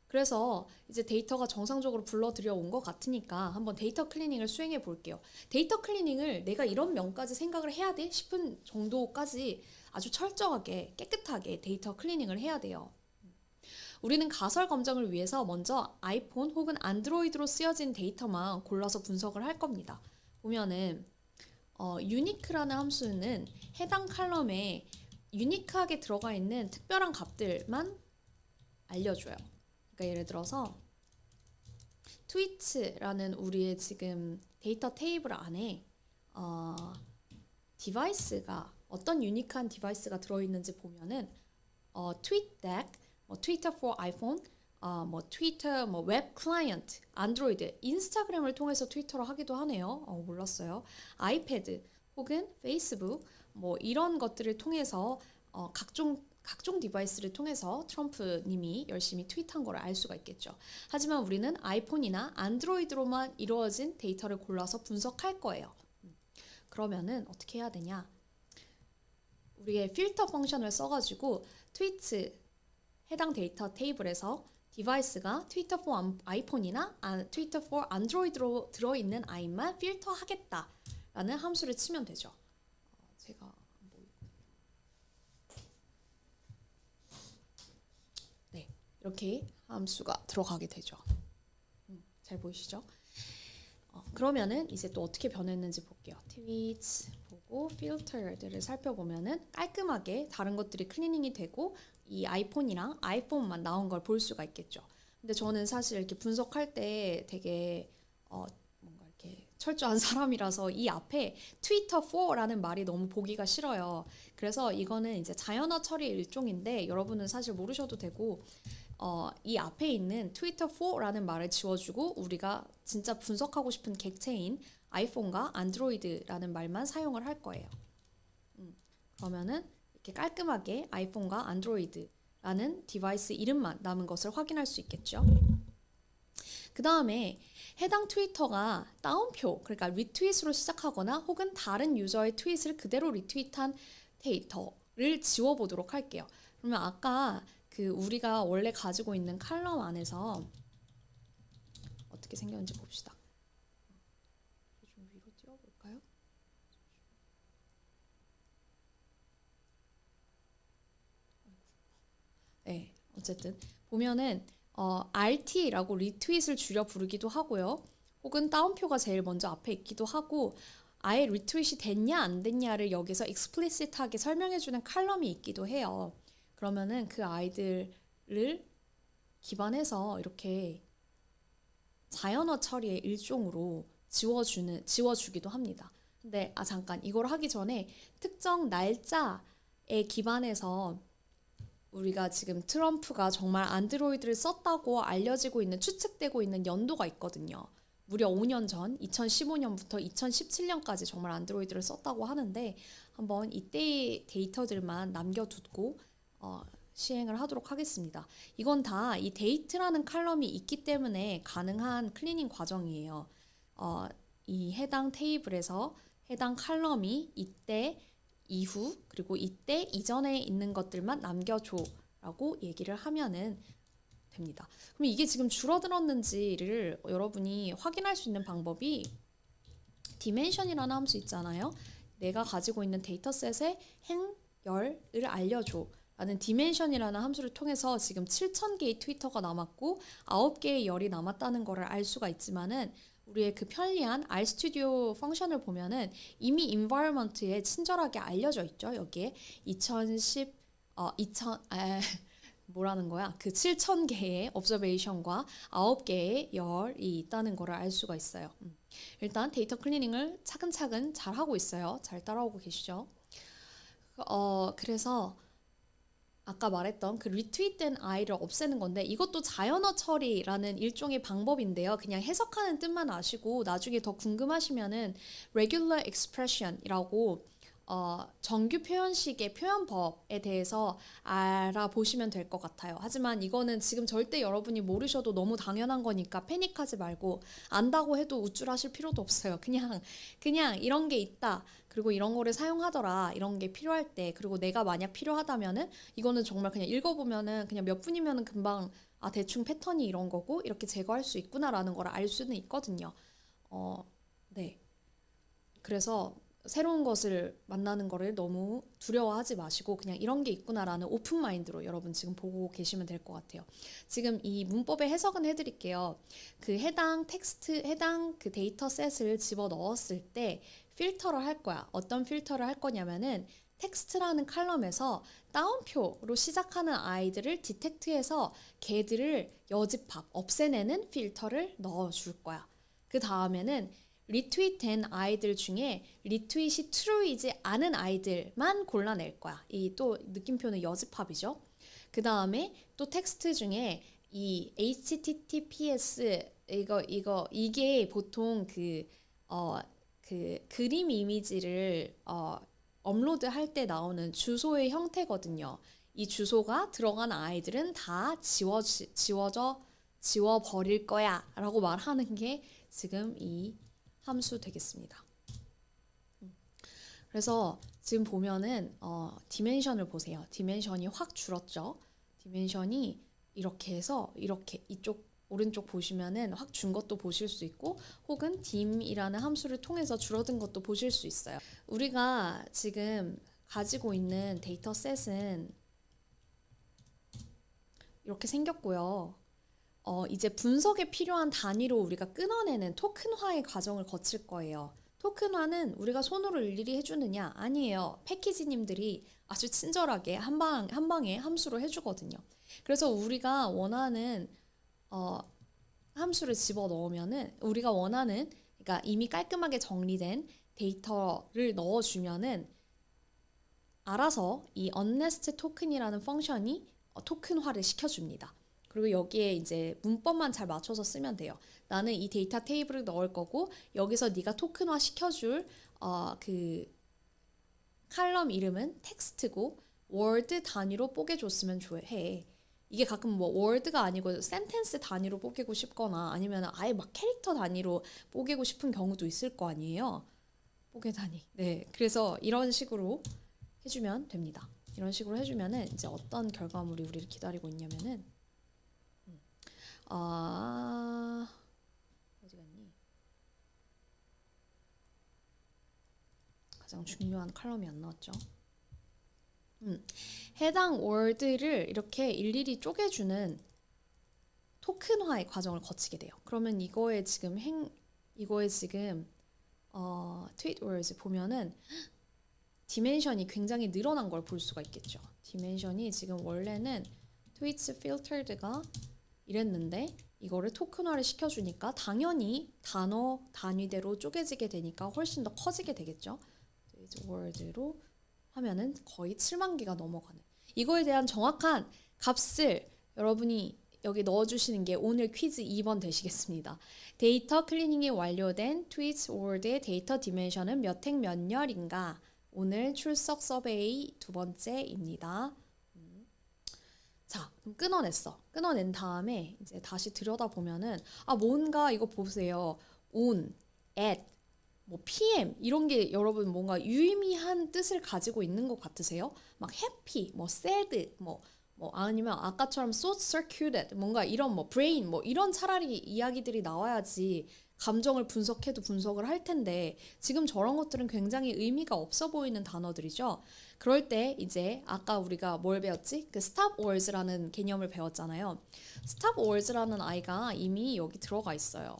그래서 이제 데이터가 정상적으로 불러들여 온 것 같으니까 한번 데이터 클리닝을 수행해 볼게요. 데이터 클리닝을 내가 이런 면까지 생각을 해야 돼? 싶은 정도까지 아주 철저하게 깨끗하게 데이터 클리닝을 해야 돼요. 우리는 가설 검정을 위해서 먼저 아이폰 혹은 안드로이드로 쓰여진 데이터만 골라서 분석을 할 겁니다. 보면은 unique라는 함수는 해당 칼럼에 유니크하게 들어가 있는 특별한 값들만 알려줘요. 그러니까 예를 들어서 트위트라는 우리의 지금 데이터 테이블 안에 디바이스가 어떤 유니크한 디바이스가 들어있는지 보면은 TweetDeck, 뭐 Twitter for iPhone, 뭐 트위터, 뭐 웹 클라이언트, 안드로이드, 인스타그램을 통해서 트위터를 하기도 하네요. 몰랐어요. 아이패드 혹은 페이스북 뭐 이런 것들을 통해서 각종 디바이스를 통해서 트럼프님이 열심히 트윗한 걸 알 수가 있겠죠. 하지만 우리는 아이폰이나 안드로이드로만 이루어진 데이터를 골라서 분석할 거예요. 그러면은 어떻게 해야 되냐? 우리의 필터 펑션을 써가지고 트위트 해당 데이터 테이블에서 디바이스가 트위터 for 아이폰이나 트위터 for 안드로이드로 들어있는 아이만 필터 하겠다라는 함수를 치면 되죠. 제가 네, 이렇게 함수가 들어가게 되죠. 잘 보이시죠? 그러면은 이제 또 어떻게 변했는지 볼게요. 트윗 보고 필터들을 살펴보면은 깔끔하게 다른 것들이 클리닝이 되고 이 아이폰이랑 아이폰만 나온 걸 볼 수가 있겠죠. 근데 저는 사실 이렇게 분석할 때 되게 뭔가 이렇게 철저한 사람이라서 이 앞에 트위터 4라는 말이 너무 보기가 싫어요. 그래서 이거는 이제 자연어 처리 일종인데 여러분은 사실 모르셔도 되고 이 앞에 있는 트위터 4라는 말을 지워주고 우리가 진짜 분석하고 싶은 객체인 아이폰과 안드로이드라는 말만 사용을 할 거예요. 그러면은 이렇게 깔끔하게 아이폰과 안드로이드라는 디바이스 이름만 남은 것을 확인할 수 있겠죠. 그 다음에 해당 트위터가 다운표, 그러니까 리트윗으로 시작하거나 혹은 다른 유저의 트윗을 그대로 리트윗한 데이터를 지워보도록 할게요. 그러면 아까 그 우리가 원래 가지고 있는 칼럼 안에서 어떻게 생겼는지 봅시다. 좀 위로 띄워볼까요? 네, 어쨌든 보면은 RT라고 리트윗을 줄여 부르기도 하고요. 혹은 다운표가 제일 먼저 앞에 있기도 하고 아예 리트윗이 됐냐 안 됐냐를 여기서 explicit하게 설명해주는 칼럼이 있기도 해요. 그러면은 그 아이들을 기반해서 이렇게 자연어 처리의 일종으로 지워주기도 합니다. 근데 잠깐 이걸 하기 전에 특정 날짜에 기반해서 우리가 지금 트럼프가 정말 안드로이드를 썼다고 알려지고 있는 추측되고 있는 연도가 있거든요. 무려 5년 전 2015년부터 2017년까지 정말 안드로이드를 썼다고 하는데 한번 이때의 데이터들만 남겨두고 시행을 하도록 하겠습니다. 이건 다 이 데이트라는 칼럼이 있기 때문에 가능한 클리닝 과정이에요. 이 해당 테이블에서 해당 칼럼이 이때 이후 그리고 이때 이전에 있는 것들만 남겨줘라고 얘기를 하면은 됩니다. 그럼 이게 지금 줄어들었는지를 여러분이 확인할 수 있는 방법이 디멘션이라는 함수 있잖아요. 내가 가지고 있는 데이터셋의 행열을 알려줘 라는 디멘션이라는 함수를 통해서 지금 7,000개의 트위터가 남았고 9개의 열이 남았다는 것을 알 수가 있지만은 우리의 그 편리한 RStudio 펑션을 보면은 이미 environment에 친절하게 알려져 있죠. 여기에 2000 거야? 그 7,000개의 observation과 9개의 열이 있다는 거를 알 수가 있어요. 일단 데이터 클리닝을 차근차근 잘 하고 있어요. 잘 따라오고 계시죠? 그래서 아까 말했던 그 리트윗된 아이를 없애는 건데 이것도 자연어 처리라는 일종의 방법인데요. 그냥 해석하는 뜻만 아시고 나중에 더 궁금하시면은 regular expression이라고 정규 표현식의 표현법에 대해서 알아보시면 될 것 같아요. 하지만 이거는 지금 절대 여러분이 모르셔도 너무 당연한 거니까 패닉하지 말고 안다고 해도 우쭐하실 필요도 없어요. 그냥 이런 게 있다. 그리고 이런 거를 사용하더라. 이런 게 필요할 때. 그리고 내가 만약 필요하다면은 이거는 정말 그냥 읽어보면은 그냥 몇 분이면은 금방 대충 패턴이 이런 거고 이렇게 제거할 수 있구나라는 걸 알 수는 있거든요. 네. 그래서 새로운 것을 만나는 거를 너무 두려워하지 마시고 그냥 이런 게 있구나라는 오픈 마인드로 여러분 지금 보고 계시면 될 것 같아요. 지금 이 문법의 해석은 해드릴게요. 그 해당 그 데이터셋을 집어 넣었을 때 필터를 할 거야. 어떤 필터를 할 거냐면은 텍스트라는 칼럼에서 다운표로 시작하는 아이들을 디텍트해서 걔들을 여집합, 없애내는 필터를 넣어줄 거야. 그 다음에는 리트윗된 아이들 중에 리트윗이 true이지 않은 아이들만 골라낼 거야. 이 또 느낌표는 여집합이죠. 그 다음에 또 텍스트 중에 이 HTTPS 이게 보통 그 그림 이미지를 업로드할 때 나오는 주소의 형태거든요. 이 주소가 들어간 아이들은 다 지워버릴 거야 라고 말하는 게 지금 이 함수 되겠습니다. 그래서 지금 보면은 디멘션을 보세요. 디멘션이 확 줄었죠. 디멘션이 이렇게 해서 이렇게 이쪽 오른쪽 보시면은 확 준 것도 보실 수 있고 혹은 dim이라는 함수를 통해서 줄어든 것도 보실 수 있어요. 우리가 지금 가지고 있는 데이터셋은 이렇게 생겼고요. 이제 분석에 필요한 단위로 우리가 끊어내는 토큰화의 과정을 거칠 거예요. 토큰화는 우리가 손으로 일일이 해주느냐? 아니에요. 패키지님들이 아주 친절하게 한 방에 함수로 해주거든요. 그래서 우리가 원하는 함수를 집어 넣으면은 우리가 원하는 그러니까 이미 깔끔하게 정리된 데이터를 넣어주면은 알아서 이 unNest 토큰이라는 펑션이 토큰화를 시켜줍니다. 그리고 여기에 이제 문법만 잘 맞춰서 쓰면 돼요. 나는 이 데이터 테이블을 넣을 거고 여기서 네가 토큰화 시켜줄 그 칼럼 이름은 텍스트고 월드 단위로 뽀개줬으면 해. 이게 가끔 뭐 월드가 아니고 센텐스 단위로 뽀개고 싶거나 아니면 아예 막 캐릭터 단위로 뽀개고 싶은 경우도 있을 거 아니에요. 뽀개 단위. 네, 그래서 이런 식으로 해주면 됩니다. 이런 식으로 해주면은 이제 어떤 결과물이 우리를 기다리고 있냐면은 어디 갔니? 가장 중요한 칼럼이 안 나왔죠. 해당 월드를 이렇게 일일이 쪼개주는 토큰화의 과정을 거치게 돼요. 그러면 이거에 지금 트윗 월드 보면은 디멘션이 굉장히 늘어난 걸 볼 수가 있겠죠. 디멘션이 지금 원래는 트윗스 필터드가 이랬는데 이거를 토큰화를 시켜주니까 당연히 단어 단위대로 쪼개지게 되니까 훨씬 더 커지게 되겠죠. 트윗 월드로 하면은 거의 7만 개가 넘어가는 이거에 대한 정확한 값을 여러분이 여기 넣어주시는 게 오늘 퀴즈 2번 되시겠습니다. 데이터 클리닝이 완료된 트윗 월드의 데이터 디멘션은 몇 행 몇 열인가? 오늘 출석 서베이 두 번째입니다. 자, 그럼 끊어냈어. 끊어낸 다음에 이제 다시 들여다보면은 뭔가 이거 보세요. on, at, 뭐 PM 이런 게 여러분 뭔가 유의미한 뜻을 가지고 있는 것 같으세요? 막 happy, 뭐 sad, 뭐 아니면 아까처럼 short circuited 뭔가 이런 뭐 brain 뭐 이런 차라리 이야기들이 나와야지 감정을 분석해도 분석을 할 텐데 지금 저런 것들은 굉장히 의미가 없어 보이는 단어들이죠. 그럴 때 이제 아까 우리가 뭘 배웠지? 그 stop words라는 개념을 배웠잖아요. stop words라는 아이가 이미 여기 들어가 있어요.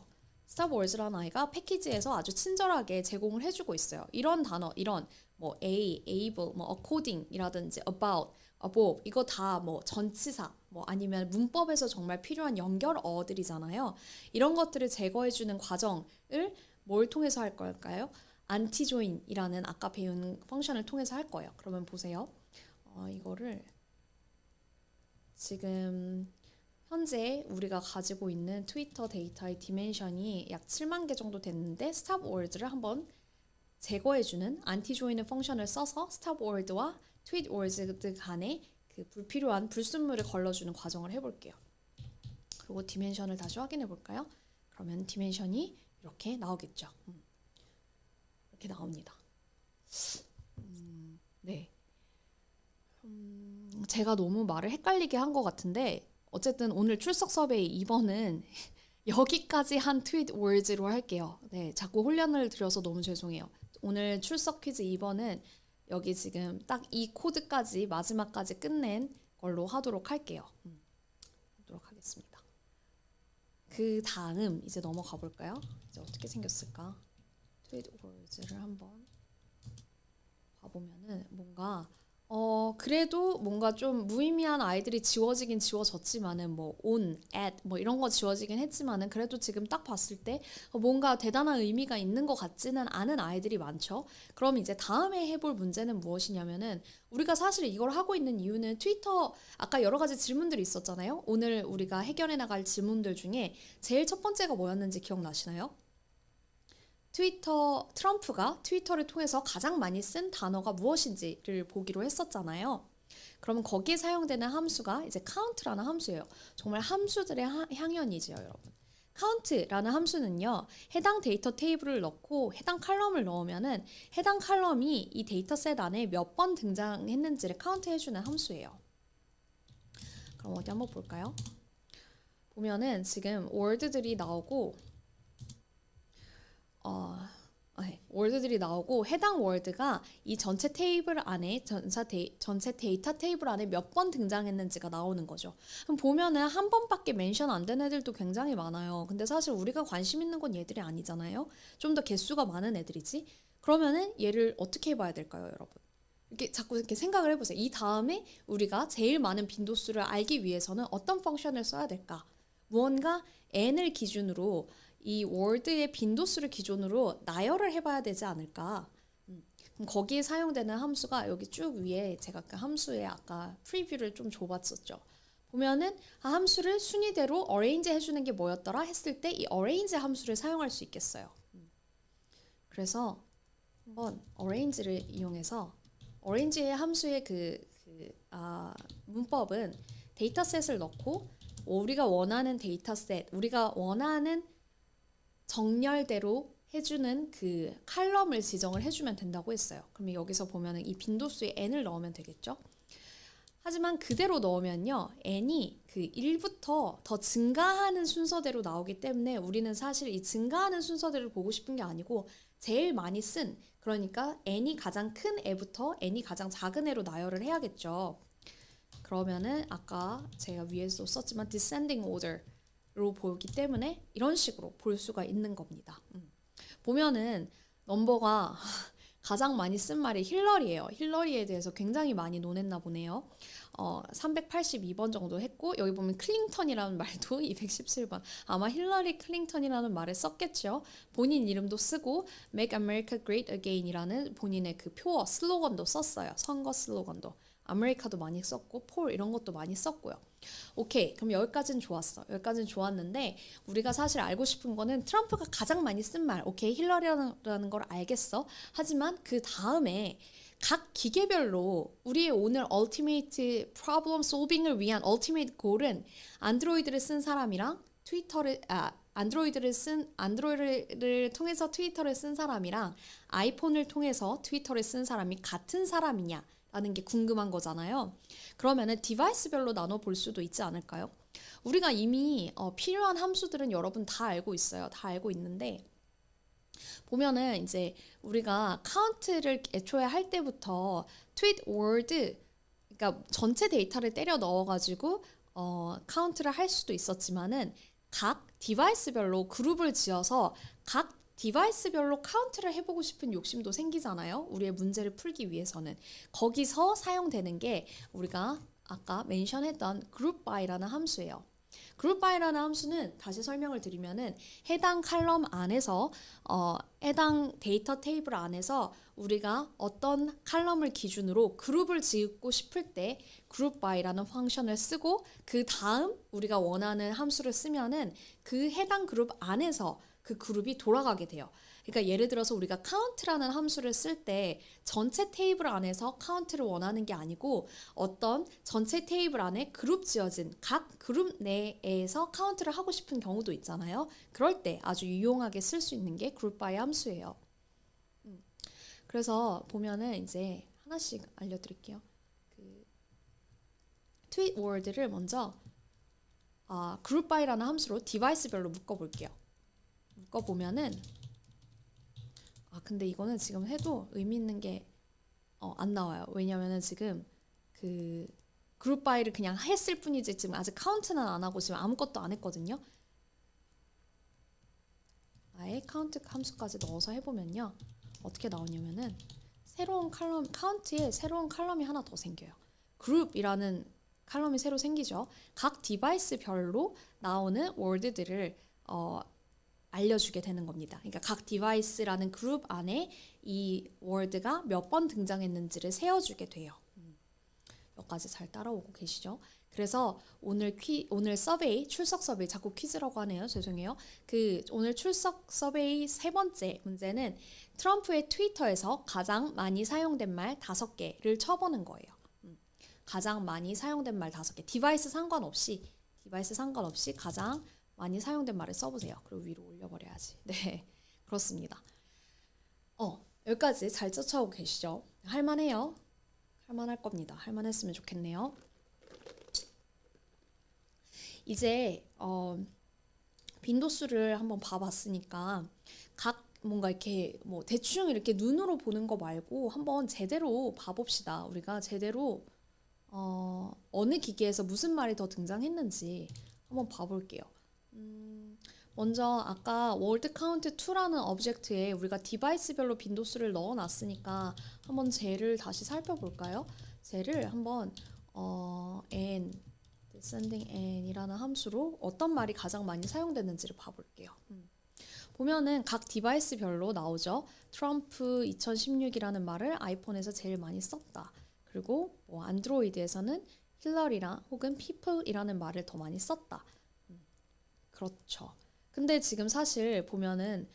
stop words라는 아이가 패키지에서 아주 친절하게 제공을 해주고 있어요. 이런 단어, 이런 뭐 able, 뭐 according이라든지 about, above 이거 다 뭐 전치사 뭐 아니면 문법에서 정말 필요한 연결어들이잖아요. 이런 것들을 제거해주는 과정을 뭘 통해서 할 걸까요? antijoin이라는 아까 배운 펑션을 통해서 할 거예요. 그러면 보세요. 이거를 지금 현재 우리가 가지고 있는 트위터 데이터의 디멘션이 약 7만 개 정도 됐는데 stop words를 한번 제거해주는 antijoin 펑션을 써서 stop word와 tweet words 간에 그 불필요한 불순물을 걸러주는 과정을 해볼게요. 그리고 디멘션을 다시 확인해 볼까요? 그러면 디멘션이 이렇게 나오겠죠. 이렇게 나옵니다. 네. 제가 너무 말을 헷갈리게 한 것 같은데 어쨌든 오늘 출석 서베이 2번은 여기까지 한 트윗 월즈로 할게요. 네, 자꾸 혼란을 드려서 너무 죄송해요. 오늘 출석 퀴즈 2번은 여기 지금 딱 이 코드까지 마지막까지 끝낸 걸로 하도록 할게요. 하도록 하겠습니다. 그 다음 이제 넘어가 볼까요? 이제 어떻게 생겼을까? 트윗 월즈를 한번 봐보면은 뭔가 그래도 뭔가 좀 무의미한 아이들이 지워지긴 지워졌지만은 뭐 on, at 뭐 이런 거 지워지긴 했지만은 그래도 지금 딱 봤을 때 뭔가 대단한 의미가 있는 것 같지는 않은 아이들이 많죠. 그럼 이제 다음에 해볼 문제는 무엇이냐면은 우리가 사실 이걸 하고 있는 이유는 트위터 아까 여러 가지 질문들이 있었잖아요. 오늘 우리가 해결해 나갈 질문들 중에 제일 첫 번째가 뭐였는지 기억나시나요? 트럼프가 트위터를 통해서 가장 많이 쓴 단어가 무엇인지를 보기로 했었잖아요. 그러면 거기에 사용되는 함수가 이제 count라는 함수예요. 정말 함수들의 향연이죠, 여러분. count라는 함수는요, 해당 데이터 테이블을 넣고 해당 칼럼을 넣으면은 해당 칼럼이 이 데이터셋 안에 몇 번 등장했는지를 카운트 해주는 함수예요. 그럼 어디 한번 볼까요? 보면은 지금 월드들이 나오고 월드들이 나오고 해당 월드가 이 전체 테이블 안에 전체 데이터 테이블 안에 몇 번 등장했는지가 나오는 거죠. 그럼 보면은 한 번밖에 멘션 안 된 애들도 굉장히 많아요. 근데 사실 우리가 관심 있는 건 얘들이 아니잖아요. 좀 더 개수가 많은 애들이지. 그러면은 얘를 어떻게 봐야 될까요, 여러분? 이렇게 자꾸 이렇게 생각을 해보세요. 이 다음에 우리가 제일 많은 빈도수를 알기 위해서는 어떤 펑션을 써야 될까? 무언가 n을 기준으로 이 월드의 빈도수를 기준으로 나열을 해봐야 되지 않을까? 그럼 거기에 사용되는 함수가 여기 쭉 위에 제가 그 함수에 아까 프리뷰를 좀 줘봤었죠. 보면은 함수를 순위대로 arrange 해주는 게 뭐였더라 했을 때 이 arrange 함수를 사용할 수 있겠어요. 그래서 한번 arrange를 이용해서 arrange의 함수의 문법은 데이터셋을 넣고 우리가 원하는 데이터셋, 우리가 원하는 정렬대로 해주는 그 칼럼을 지정을 해주면 된다고 했어요. 그러면 여기서 보면은 이 빈도수에 n을 넣으면 되겠죠. 하지만 그대로 넣으면요, n이 그 1부터 더 증가하는 순서대로 나오기 때문에 우리는 사실 이 증가하는 순서대로 보고 싶은 게 아니고 제일 많이 쓴, 그러니까 n이 가장 큰 애부터 n이 가장 작은 애로 나열을 해야겠죠. 그러면은 아까 제가 위에서 썼지만 descending order로 보기 때문에 이런 식으로 볼 수가 있는 겁니다. 보면은 넘버가 가장 많이 쓴 말이 힐러리예요. 힐러리에 대해서 굉장히 많이 논했나 보네요. 382번 정도 했고 여기 보면 클링턴이라는 말도 217번. 아마 힐러리 클링턴이라는 말을 썼겠죠. 본인 이름도 쓰고 Make America Great Again이라는 본인의 그 표어 슬로건도 썼어요. 선거 슬로건도. 아메리카도 많이 썼고 폴 이런 것도 많이 썼고요. 오케이, 그럼 여기까지는 좋았어. 여기까지는 좋았는데 우리가 사실 알고 싶은 거는 트럼프가 가장 많이 쓴 말, 오케이, 힐러리라는 걸 알겠어. 하지만 그 다음에 각 기계별로 우리의 오늘 ultimate problem solving을 위한 ultimate goal은 안드로이드를 쓴 사람이랑 안드로이드를 통해서 트위터를 쓴 사람이랑 아이폰을 통해서 트위터를 쓴 사람이 같은 사람이냐 라는 게 궁금한 거잖아요. 그러면은 디바이스별로 나눠 볼 수도 있지 않을까요? 우리가 이미 필요한 함수들은 여러분 다 알고 있어요. 다 알고 있는데 보면은 이제 우리가 카운트를 애초에 할 때부터 tweet word, 그러니까 전체 데이터를 때려 넣어가지고 카운트를 할 수도 있었지만은 각 디바이스별로 그룹을 지어서 각 디바이스별로 카운트를 해보고 싶은 욕심도 생기잖아요. 우리의 문제를 풀기 위해서는. 거기서 사용되는 게 우리가 아까 멘션했던 group by라는 함수예요. group by라는 함수는 다시 설명을 드리면은 해당 칼럼 안에서 해당 데이터 테이블 안에서 우리가 어떤 칼럼을 기준으로 그룹을 짓고 싶을 때 group by라는 펑션을 쓰고 그 다음 우리가 원하는 함수를 쓰면은 그 해당 그룹 안에서 그 그룹이 돌아가게 돼요. 그러니까 예를 들어서 우리가 count라는 함수를 쓸 때 전체 테이블 안에서 count를 원하는 게 아니고 어떤 전체 테이블 안에 그룹 지어진 각 그룹 내에서 count를 하고 싶은 경우도 있잖아요. 그럴 때 아주 유용하게 쓸 수 있는 게 group by 함수예요. 그래서 보면은 이제 하나씩 알려드릴게요. 그 tweet word를 먼저 group by라는 함수로 디바이스별로 묶어볼게요. 묶어보면은 근데 이거는 지금 해도 의미 있는 게 안 나와요. 왜냐면은 지금 그 그룹 바이를 그냥 했을 뿐이지 지금 아직 카운트는 안 하고 지금 아무것도 안 했거든요. 아예 카운트 함수까지 넣어서 해보면요. 어떻게 나오냐면은 새로운 칼럼, 카운트에 새로운 칼럼이 하나 더 생겨요. 그룹이라는 칼럼이 새로 생기죠. 각 디바이스별로 나오는 월드들을 알려주게 되는 겁니다. 그러니까 각 디바이스라는 그룹 안에 이 월드가 몇 번 등장했는지를 세어주게 돼요. 여기까지 잘 따라오고 계시죠? 그래서 오늘 서베이, 출석 서베이, 자꾸 퀴즈라고 하네요. 죄송해요. 오늘 출석 서베이 세 번째 문제는 트럼프의 트위터에서 가장 많이 사용된 말 5개를 쳐보는 거예요. 가장 많이 사용된 말 5개. 디바이스 상관없이 가장 많이 사용된 말을 써보세요. 그리고 위로 올려버려야지. 네, 그렇습니다. 여기까지 잘 쫓아오고 계시죠? 할만해요. 할만할 겁니다. 할만했으면 좋겠네요. 이제 빈도수를 한번 봐봤으니까 각 뭔가 이렇게 뭐 대충 이렇게 눈으로 보는 거 말고 한번 제대로 봐봅시다. 우리가 제대로 어느 기계에서 무슨 말이 더 등장했는지 한번 봐볼게요. 먼저 아까 월드 카운트 2라는 오브젝트에 우리가 디바이스별로 빈도수를 넣어놨으니까 한번 쟤를 다시 살펴볼까요? 쟤를 한번 n descending n이라는 함수로 어떤 말이 가장 많이 사용됐는지를 봐볼게요. 보면은 각 디바이스별로 나오죠. 트럼프 2016이라는 말을 아이폰에서 제일 많이 썼다. 그리고 뭐 안드로이드에서는 힐러리랑 혹은 people이라는 말을 더 많이 썼다. 그렇죠. 근데 지금 사실 보면은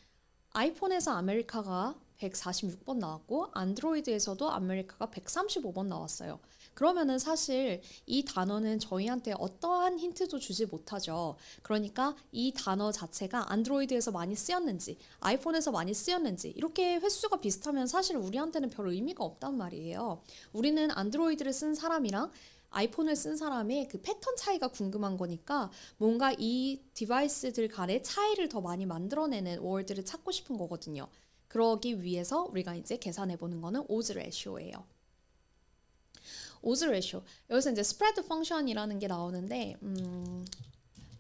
아이폰에서 아메리카가 146번 나왔고 안드로이드에서도 아메리카가 135번 나왔어요. 그러면은 사실 이 단어는 저희한테 어떠한 힌트도 주지 못하죠. 그러니까 이 단어 자체가 안드로이드에서 많이 쓰였는지 아이폰에서 많이 쓰였는지 이렇게 횟수가 비슷하면 사실 우리한테는 별 의미가 없단 말이에요. 우리는 안드로이드를 쓴 사람이랑 아이폰을 쓴 사람의 그 패턴 차이가 궁금한 거니까 뭔가 이 디바이스들 간의 차이를 더 많이 만들어내는 월드를 찾고 싶은 거거든요. 그러기 위해서 우리가 이제 계산해 보는 거는 오즈 레시오예요. 오즈 레시오. 여기서 이제 스프레드 펑션이라는 게 나오는데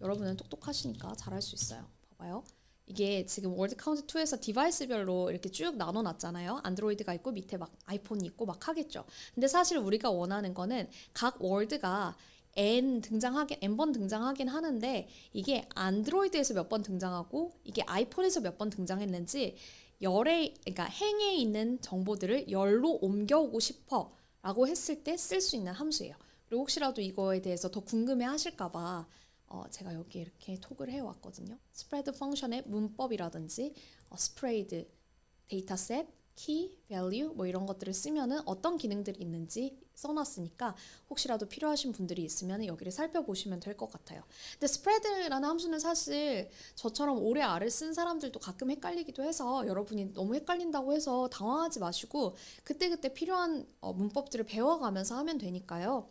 여러분은 똑똑하시니까 잘할 수 있어요. 봐봐요. 이게 지금 월드 카운트 2에서 디바이스별로 이렇게 쭉 나눠놨잖아요. 안드로이드가 있고 밑에 막 아이폰이 있고 막 하겠죠. 근데 사실 우리가 원하는 거는 각 월드가 n번 등장하긴 하는데 이게 안드로이드에서 몇 번 등장하고 이게 아이폰에서 몇 번 등장했는지 그러니까 행에 있는 정보들을 열로 옮겨오고 싶어 라고 했을 때 쓸 수 있는 함수예요. 그리고 혹시라도 이거에 대해서 더 궁금해 하실까봐 제가 여기 이렇게 톡을 해왔거든요. 스프레드 펑션의 문법이라든지 스프레이드, 데이터셋, 키, 밸류 뭐 이런 것들을 쓰면은 어떤 기능들이 있는지 써놨으니까 혹시라도 필요하신 분들이 있으면 여기를 살펴보시면 될 것 같아요. 근데 스프레드라는 함수는 사실 저처럼 오래 R을 쓴 사람들도 가끔 헷갈리기도 해서 여러분이 너무 헷갈린다고 해서 당황하지 마시고 그때그때 필요한 문법들을 배워가면서 하면 되니까요.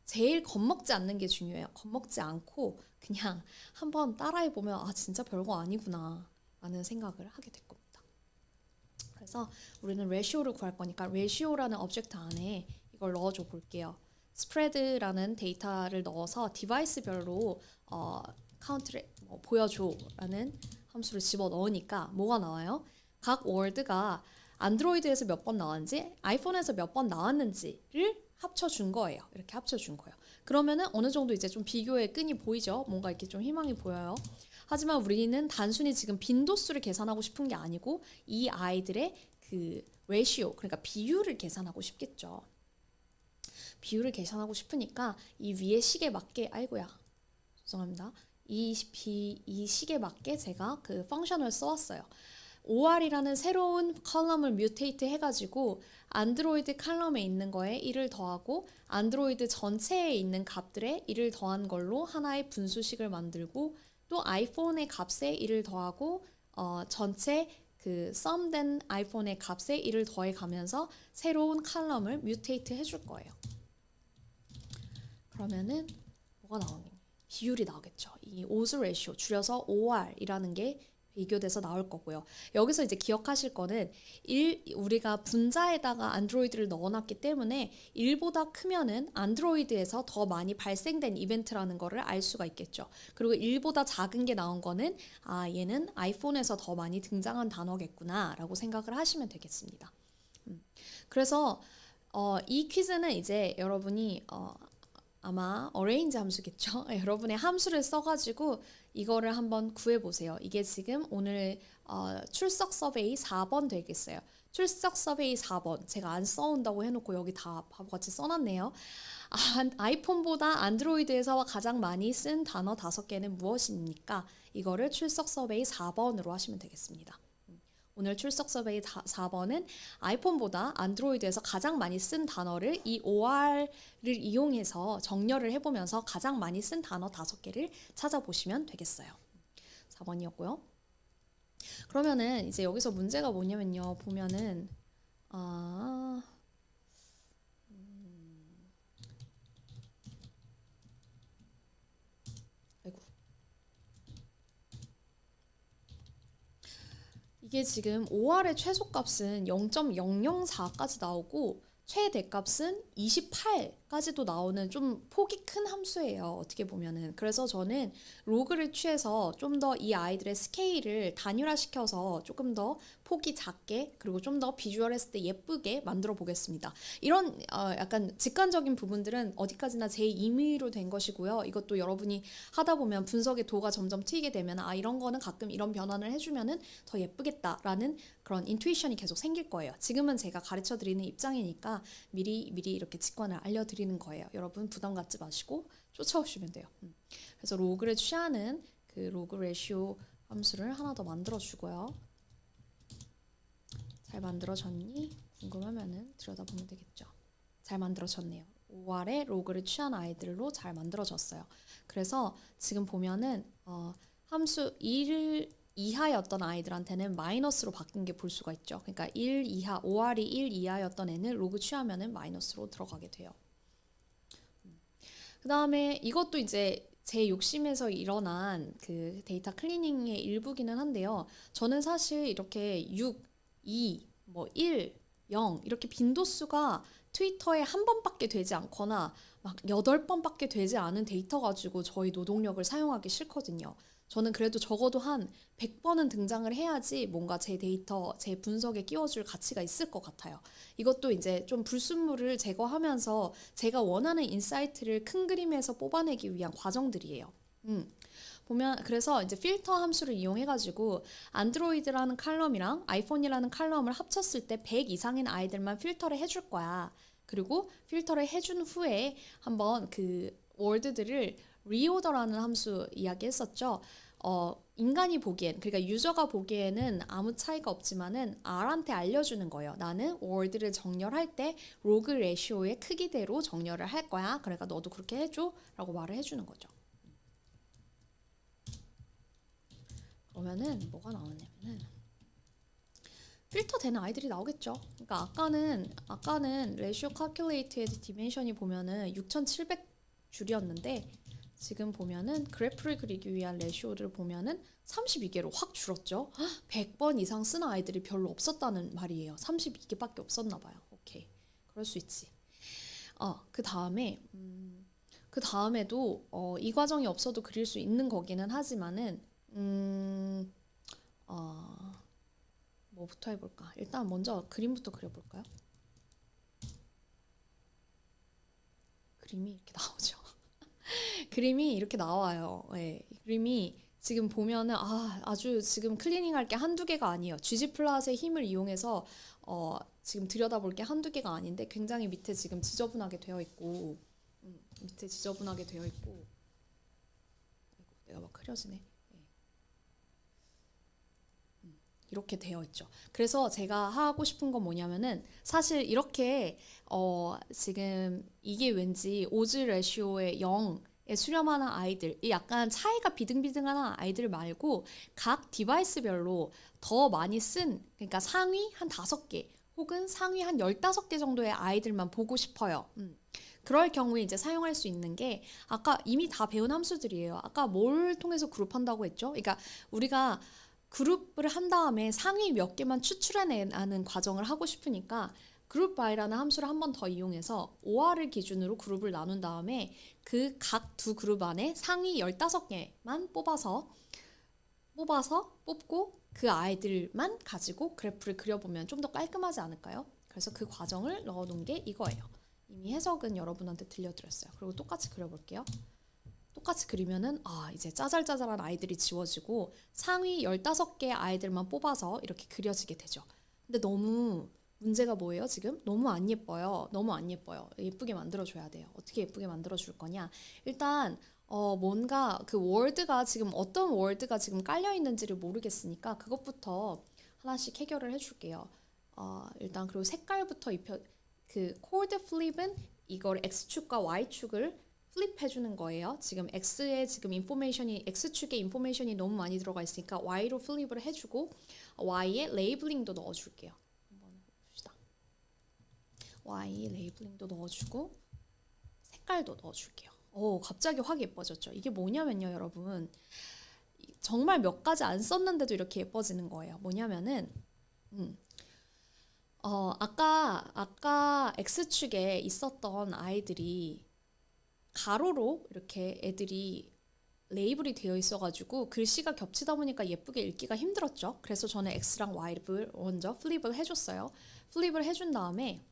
제일 겁먹지 않는 게 중요해요. 겁먹지 않고 그냥 한번 따라해보면 아 진짜 별거 아니구나 라는 생각을 하게 될 겁니다. 그래서 우리는 레시오를 구할 거니까 레시오라는 오브젝트 안에 이걸 넣어줘 볼게요. 스프레드라는 데이터를 넣어서 디바이스별로 카운트를 보여줘라는 함수를 집어 넣으니까 뭐가 나와요? 각 월드가 안드로이드에서 몇 번 나왔는지 아이폰에서 몇 번 나왔는지를 합쳐준 거예요. 이렇게 합쳐준 거예요. 그러면은 어느 정도 이제 좀 비교의 끈이 보이죠? 뭔가 이렇게 좀 희망이 보여요. 하지만 우리는 단순히 지금 빈도수를 계산하고 싶은 게 아니고 이 아이들의 그 레시오, 그러니까 비율을 계산하고 싶겠죠. 비율을 계산하고 싶으니까 이 위에 식에 맞게 아이고야 죄송합니다. 이 식에 맞게 제가 그 펑션을 써왔어요. OR이라는 새로운 컬럼을 뮤테이트 해가지고 안드로이드 컬럼에 있는 거에 1을 더하고 안드로이드 전체에 있는 값들에 1을 더한 걸로 하나의 분수식을 만들고 또 아이폰의 값에 1을 더하고 전체 그 썸된 아이폰의 값에 1을 더해 가면서 새로운 컬럼을 뮤테이트 해줄 거예요. 그러면은 뭐가 나오니? 비율이 나오겠죠. 이 오즈 레시오 줄여서 OR이라는 게 비교돼서 나올 거고요. 여기서 이제 기억하실 거는 우리가 분자에다가 안드로이드를 넣어놨기 때문에 1보다 크면은 안드로이드에서 더 많이 발생된 이벤트라는 거를 알 수가 있겠죠. 그리고 1보다 작은 게 나온 거는 아 얘는 아이폰에서 더 많이 등장한 단어겠구나 라고 생각을 하시면 되겠습니다. 그래서 이 퀴즈는 이제 여러분이 아마 arrange 함수겠죠. 여러분의 함수를 써가지고 이거를 한번 구해보세요. 이게 지금 오늘 출석 서베이 4번 되겠어요. 출석 서베이 4번 제가 안 써온다고 해놓고 여기 다 바보같이 써놨네요. 아이폰보다 안드로이드에서 가장 많이 쓴 단어 5개는 무엇입니까? 이거를 출석 서베이 4번으로 하시면 되겠습니다. 오늘 출석 서베이 4번은 아이폰보다 안드로이드에서 가장 많이 쓴 단어를 이 OR을 이용해서 정렬을 해보면서 가장 많이 쓴 단어 5개를 찾아보시면 되겠어요. 4번이었고요. 그러면은 이제 여기서 문제가 뭐냐면요. 보면은 이게 지금 OR의 최소값은 0.004까지 나오고 최대값은 28까지도 나오는 좀 폭이 큰 함수예요. 어떻게 보면은. 그래서 저는 로그를 취해서 좀 더 이 아이들의 스케일을 단일화시켜서 조금 더 폭이 작게 그리고 좀 더 비주얼했을 때 예쁘게 만들어 보겠습니다. 이런 약간 직관적인 부분들은 어디까지나 제 임의로 된 것이고요. 이것도 여러분이 하다 보면 분석의 도가 점점 트이게 되면 아 이런 거는 가끔 이런 변환을 해주면은 더 예쁘겠다라는 그런 인투이션이 계속 생길 거예요. 지금은 제가 가르쳐 드리는 입장이니까 미리 이렇게 직관을 알려드리는 거예요. 여러분 부담 갖지 마시고 쫓아오시면 돼요. 그래서 로그를 취하는 그 로그 레시오 함수를 하나 더 만들어 주고요. 잘 만들어졌니? 궁금하면은 들여다보면 되겠죠. 잘 만들어졌네요. 5R의 로그를 취한 아이들로 잘 만들어졌어요. 그래서 지금 보면은 함수 1 이하였던 아이들한테는 마이너스로 바뀐 게 볼 수가 있죠. 그러니까 1 이하, 5R이 1 이하였던 애는 로그 취하면은 마이너스로 들어가게 돼요. 그 다음에 이것도 이제 제 욕심에서 일어난 그 데이터 클리닝의 일부기는 한데요. 저는 사실 이렇게 6, 2, 뭐 1, 0 이렇게 빈도수가 트위터에 한 번밖에 되지 않거나 막 8번밖에 되지 않은 데이터 가지고 저희 노동력을 사용하기 싫거든요. 저는 그래도 적어도 한 100번은 등장을 해야지 뭔가 제 데이터, 제 분석에 끼워줄 가치가 있을 것 같아요. 이것도 이제 좀 불순물을 제거하면서 제가 원하는 인사이트를 큰 그림에서 뽑아내기 위한 과정들이에요. 보면 그래서 이제 필터 함수를 이용해가지고 안드로이드라는 칼럼이랑 아이폰이라는 칼럼을 합쳤을 때 100 이상인 아이들만 필터를 해줄 거야. 그리고 필터를 해준 후에 한번 그 월드들을 리오더라는 함수 이야기했었죠. 인간이 보기엔 그러니까 유저가 보기에는 아무 차이가 없지만은 R한테 알려주는 거예요. 나는 월드를 정렬할 때 로그 레시오의 크기대로 정렬을 할 거야. 그러니까 너도 그렇게 해줘 라고 말을 해주는 거죠. 그러면은 뭐가 나오냐면은 필터 되는 아이들이 나오겠죠. 그러니까 아까는 레시오 calculated dimension이 보면은 6,700줄이었는데 지금 보면은 그래프를 그리기 위한 레시오를 보면은 32개로 확 줄었죠. 100번 이상 쓰는 아이들이 별로 없었다는 말이에요. 32개밖에 없었나 봐요. 오케이. 그럴 수 있지. 그 다음에도 이 과정이 없어도 그릴 수 있는 거기는 하지만은 뭐부터 해볼까? 일단 먼저 그림부터 그려볼까요? 그림이 이렇게 나오죠. 그림이 이렇게 나와요. 네, 그림이 지금 보면은 아주 지금 클리닝할 게 한두 개가 아니에요. GG 플랫의 힘을 이용해서 지금 들여다볼 게 한두 개가 아닌데 굉장히 밑에 지금 지저분하게 되어 있고 아이고, 내가 막 흐려지네. 이렇게 되어 있죠. 그래서 제가 하고 싶은 건 뭐냐면은 사실 이렇게 지금 이게 왠지 오즈 레시오의 0에 수렴하는 아이들, 이 약간 차이가 비등비등한 아이들 말고 각 디바이스별로 더 많이 그러니까 상위 한 5개 혹은 상위 한 15개 정도의 아이들만 보고 싶어요. 그럴 경우에 이제 사용할 수 있는 게 아까 이미 다 배운 함수들이에요. 아까 뭘 통해서 그룹한다고 했죠? 그러니까 우리가 그룹을 한 다음에 상위 몇 개만 추출해내는 과정을 하고 싶으니까 그룹 바이라는 함수를 한 번 더 이용해서 OR을 기준으로 그룹을 나눈 다음에 그 각 두 그룹 안에 상위 15개만 뽑고 그 아이들만 가지고 그래프를 그려보면 좀 더 깔끔하지 않을까요? 그래서 그 과정을 넣어놓은 게 이거예요. 이미 해석은 여러분한테 들려드렸어요. 그리고 똑같이 그려볼게요. 똑같이 그리면은 이제 짜잘짜잘한 아이들이 지워지고 상위 15개 아이들만 뽑아서 이렇게 그려지게 되죠. 근데 너무 문제가 뭐예요 지금? 너무 안 예뻐요. 너무 안 예뻐요. 예쁘게 만들어줘야 돼요. 어떻게 예쁘게 만들어줄 거냐? 일단 뭔가 그 월드가 지금 어떤 월드가 지금 깔려 있는지를 모르겠으니까 그것부터 하나씩 해결을 해줄게요. 일단 그리고 색깔부터 그 코드 플립은 이걸 X축과 Y축을 플립 해주는 거예요. 지금 X에 지금 X축에 인포메이션이 너무 많이 들어가 있으니까 Y로 플립을 해주고 Y에 레이블링도 넣어줄게요. 한번 봅시다. Y 레이블링도 넣어주고 색깔도 넣어줄게요. 갑자기 확 예뻐졌죠. 이게 뭐냐면요, 여러분. 정말 몇 가지 안 썼는데도 이렇게 예뻐지는 거예요. 뭐냐면은 아까 X축에 있었던 아이들이 가로로 이렇게 애들이 레이블이 되어 있어가지고 글씨가 겹치다 보니까 예쁘게 읽기가 힘들었죠. 그래서 저는 X랑 Y를 먼저 플립을 해줬어요. 플립을 해준 다음에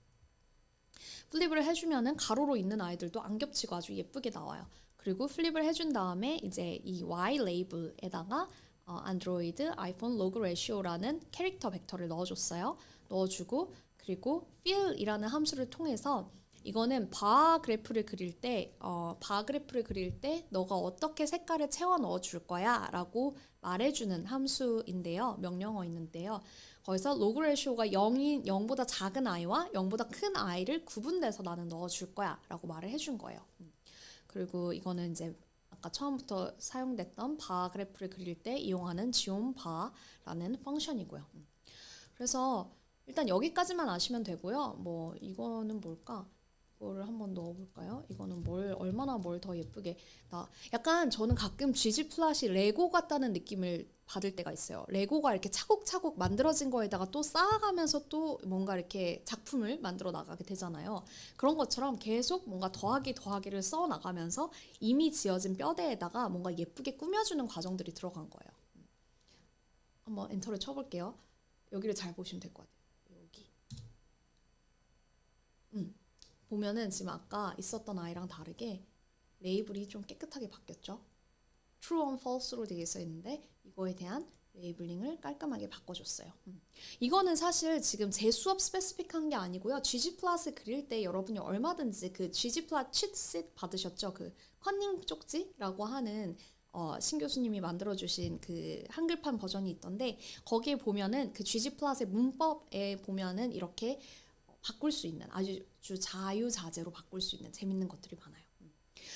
플립을 해주면은 가로로 있는 아이들도 안 겹치고 아주 예쁘게 나와요. 그리고 플립을 해준 다음에 이제 이 Y 레이블에다가 안드로이드 아이폰 로그 레시오라는 캐릭터 벡터를 넣어줬어요. 넣어주고 그리고 fill이라는 함수를 통해서 이거는 바 그래프를 그릴 때 너가 어떻게 색깔을 채워 넣어줄 거야 라고 말해주는 함수인데요. 명령어 있는데요. 거기서 로그 레시오가 0보다 작은 아이와 0보다 큰 아이를 구분돼서 나는 넣어줄 거야 라고 말을 해준 거예요. 그리고 이거는 이제 아까 처음부터 사용됐던 바 그래프를 그릴 때 이용하는 geom바라는 펑션이고요. 그래서 일단 여기까지만 아시면 되고요. 뭐 이거는 뭘까? 이거를 한번 넣어볼까요? 이거는 얼마나 뭘 더 예쁘게 약간 저는 가끔 GG 플랫이 레고 같다는 느낌을 받을 때가 있어요. 레고가 이렇게 차곡차곡 만들어진 거에다가 또 쌓아가면서 또 뭔가 이렇게 작품을 만들어 나가게 되잖아요. 그런 것처럼 계속 뭔가 더하기를 써 나가면서 이미 지어진 뼈대에다가 뭔가 예쁘게 꾸며주는 과정들이 들어간 거예요. 한번 엔터를 쳐볼게요. 여기를 잘 보시면 될 것 같아요. 여기. 보면은 지금 아까 있었던 아이랑 다르게 레이블이 좀 깨끗하게 바뀌었죠. True and False로 되어 있어 있는데 이거에 대한 레이블링을 깔끔하게 바꿔줬어요. 이거는 사실 지금 제 수업 스페시픽한 게 아니고요. ggplot 그릴 때 여러분이 얼마든지 그 ggplot 치트셋 받으셨죠? 그 커닝 쪽지라고 하는 신 교수님이 만들어주신 그 한글판 버전이 있던데 거기에 보면은 그 ggplot의 문법에 보면은 이렇게 바꿀 수 있는 아주 자유자재로 바꿀 수 있는 재밌는 것들이 많아요.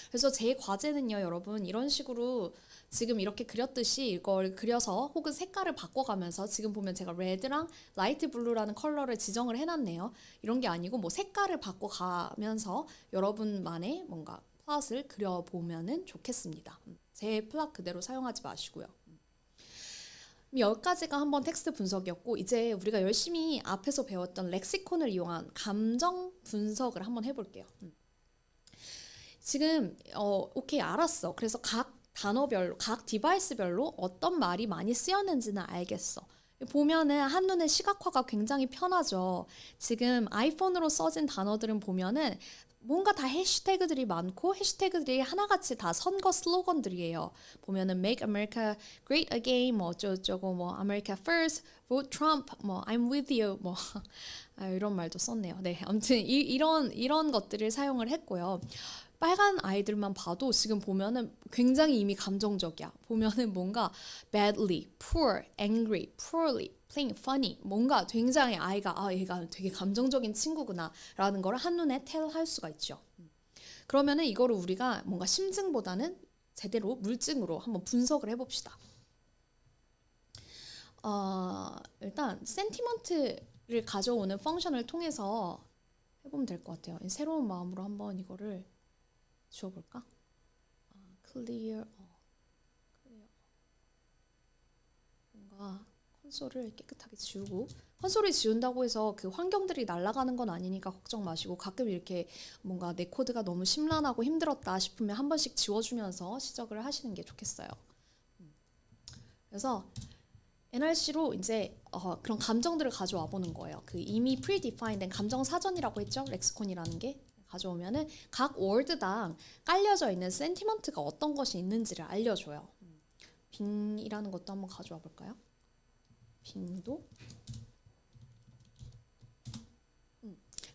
그래서 제 과제는요, 여러분 이런 식으로 지금 이렇게 그렸듯이 이걸 그려서 혹은 색깔을 바꿔가면서 지금 보면 제가 레드랑 라이트 블루라는 컬러를 지정을 해놨네요. 이런 게 아니고 뭐 색깔을 바꿔가면서 여러분만의 뭔가 플랫을 그려보면은 좋겠습니다. 제 플랫 그대로 사용하지 마시고요. 여기까지가 한번 텍스트 분석이었고 이제 우리가 열심히 앞에서 배웠던 렉시콘을 이용한 감정 분석을 한번 해볼게요. 지금 오케이 알았어. 그래서 각 단어별로 각 디바이스별로 어떤 말이 많이 쓰였는지는 알겠어. 보면은 한눈에 시각화가 굉장히 편하죠. 지금 아이폰으로 써진 단어들은 보면은 뭔가 다 해시태그들이 많고 해시태그들이 하나같이 다 선거 슬로건들이에요. 보면은 Make America Great Again, 뭐 어쩌고저쩌고, 뭐 America First, Vote Trump, 뭐 I'm with you, 뭐 이런 말도 썼네요. 네, 아무튼 이런 것들을 사용을 했고요. 빨간 아이들만 봐도 지금 보면은 굉장히 이미 감정적이야. 보면은 뭔가 badly, poor, angry, poorly, playing funny 뭔가 굉장히 아이가 얘가 되게 감정적인 친구구나 라는 걸 한눈에 tell 할 수가 있죠. 그러면은 이거를 우리가 뭔가 심증보다는 제대로 물증으로 한번 분석을 해봅시다. 일단 sentiment를 가져오는 펑션을 통해서 해보면 될 것 같아요. 새로운 마음으로 한번 이거를 지워볼까? clear. 뭔가 콘솔을 깨끗하게 지우고 콘솔을 지운다고 해서 그 환경들이 날아가는 건 아니니까 걱정 마시고 가끔 이렇게 뭔가 내 코드가 너무 심란하고 힘들었다 싶으면 한 번씩 지워주면서 시작을 하시는 게 좋겠어요. 그래서 NRC로 이제 그런 감정들을 가져와 보는 거예요. 그 이미 predefined 된 감정 사전이라고 했죠. 렉시콘이라는 게. 가져오면은 각 월드당 깔려져 있는 센티먼트가 어떤 것이 있는지를 알려줘요. 빙이라는 것도 한번 가져와 볼까요? 빙도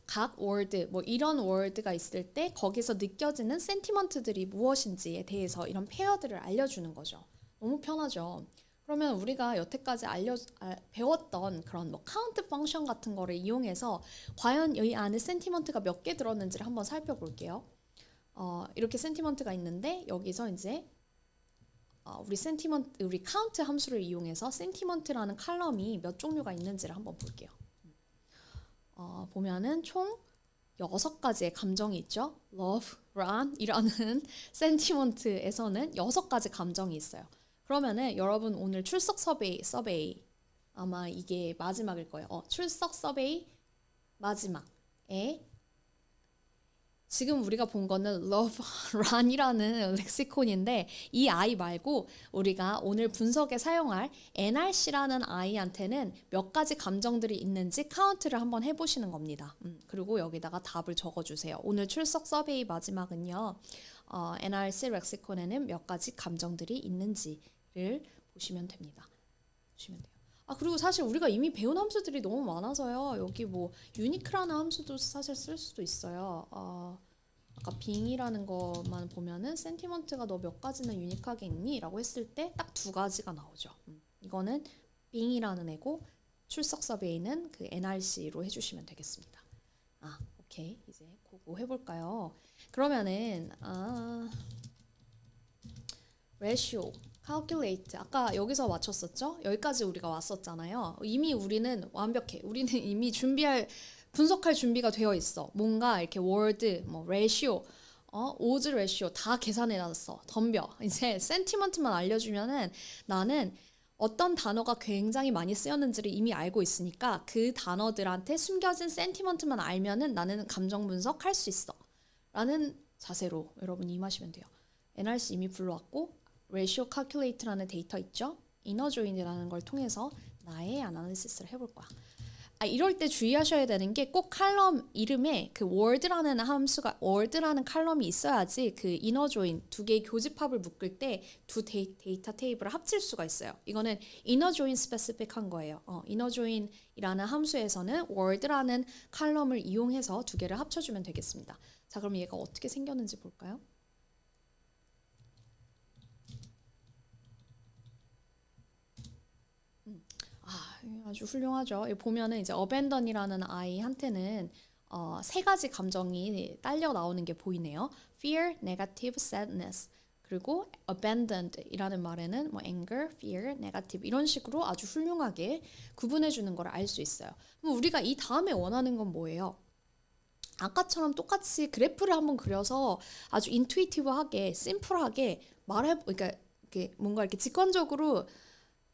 각 월드 뭐 이런 월드가 있을 때 거기서 느껴지는 센티먼트들이 무엇인지에 대해서 이런 페어들을 알려주는 거죠. 너무 편하죠. 그러면 우리가 여태까지 배웠던 그런 뭐 카운트 펑션 같은 거를 이용해서 과연 이 안에 센티먼트가 몇 개 들었는지를 한번 살펴볼게요. 이렇게 센티먼트가 있는데 여기서 이제 우리 카운트 함수를 이용해서 센티먼트라는 칼럼이 몇 종류가 있는지를 한번 볼게요. 보면은 총 6가지의 감정이 있죠. love, run 이라는 센티먼트에서는 6가지 감정이 있어요. 그러면은 여러분 오늘 출석 서베이 아마 이게 마지막일 거예요. 출석 서베이 마지막에 지금 우리가 본 거는 love run이라는 렉시콘인데 이 아이 말고 우리가 오늘 분석에 사용할 NRC라는 아이한테는 몇 가지 감정들이 있는지 카운트를 한번 해보시는 겁니다. 그리고 여기다가 답을 적어주세요. 오늘 출석 서베이 마지막은요. NRC 렉시콘에는 몇 가지 감정들이 있는지를 보시면 됩니다. 보시면 돼요. 그리고 사실 우리가 이미 배운 함수들이 너무 많아서요. 여기 뭐 유니크라는 함수도 사실 쓸 수도 있어요. 아까 빙이라는 것만 보면은 센티먼트가 너 몇 가지나 유니크하게 있니? 라고 했을 때 딱 두 가지가 나오죠. 이거는 빙이라는 애고 출석 서베이는 그 NRC로 해주시면 되겠습니다. 오케이. 이제 그거 해볼까요? 그러면은 ratio calculate 아까 여기서 맞췄었죠? 여기까지 우리가 왔었잖아요. 이미 우리는 완벽해. 우리는 이미 분석할 준비가 되어 있어. 뭔가 이렇게 word, 뭐 ratio, odds ratio 다 계산해 놨어. 덤벼. 이제 sentiment만 알려주면은 나는 어떤 단어가 굉장히 많이 쓰였는지를 이미 알고 있으니까 그 단어들한테 숨겨진 sentiment만 알면은 나는 감정 분석할 수 있어. 라는 자세로 여러분 임하시면 돼요. NRC 이미 불러왔고 ratio calculate라는 데이터 있죠? inner join이라는 걸 통해서 나의 아나리시스를 해볼 거야. 이럴 때 주의하셔야 되는 게 꼭 칼럼 이름에 그 word라는 칼럼이 있어야지 그 inner join 두 개의 교집합을 묶을 때 두 데이터 테이블을 합칠 수가 있어요. 이거는 inner join 스페시픽한 거예요. inner join이라는 함수에서는 word라는 칼럼을 이용해서 두 개를 합쳐주면 되겠습니다. 자, 그럼 얘가 어떻게 생겼는지 볼까요? 아주 훌륭하죠. 여기 보면은 이제 abandon이라는 아이한테는 세 가지 감정이 딸려 나오는 게 보이네요. fear, negative, sadness. 그리고 abandoned이라는 말에는 뭐 anger, fear, negative 이런 식으로 아주 훌륭하게 구분해 주는 걸 알 수 있어요. 그럼 우리가 이 다음에 원하는 건 뭐예요? 아까처럼 똑같이 그래프를 한번 그려서 아주 인투이티브하게, 심플하게 그러니까 이렇게 뭔가 이렇게 직관적으로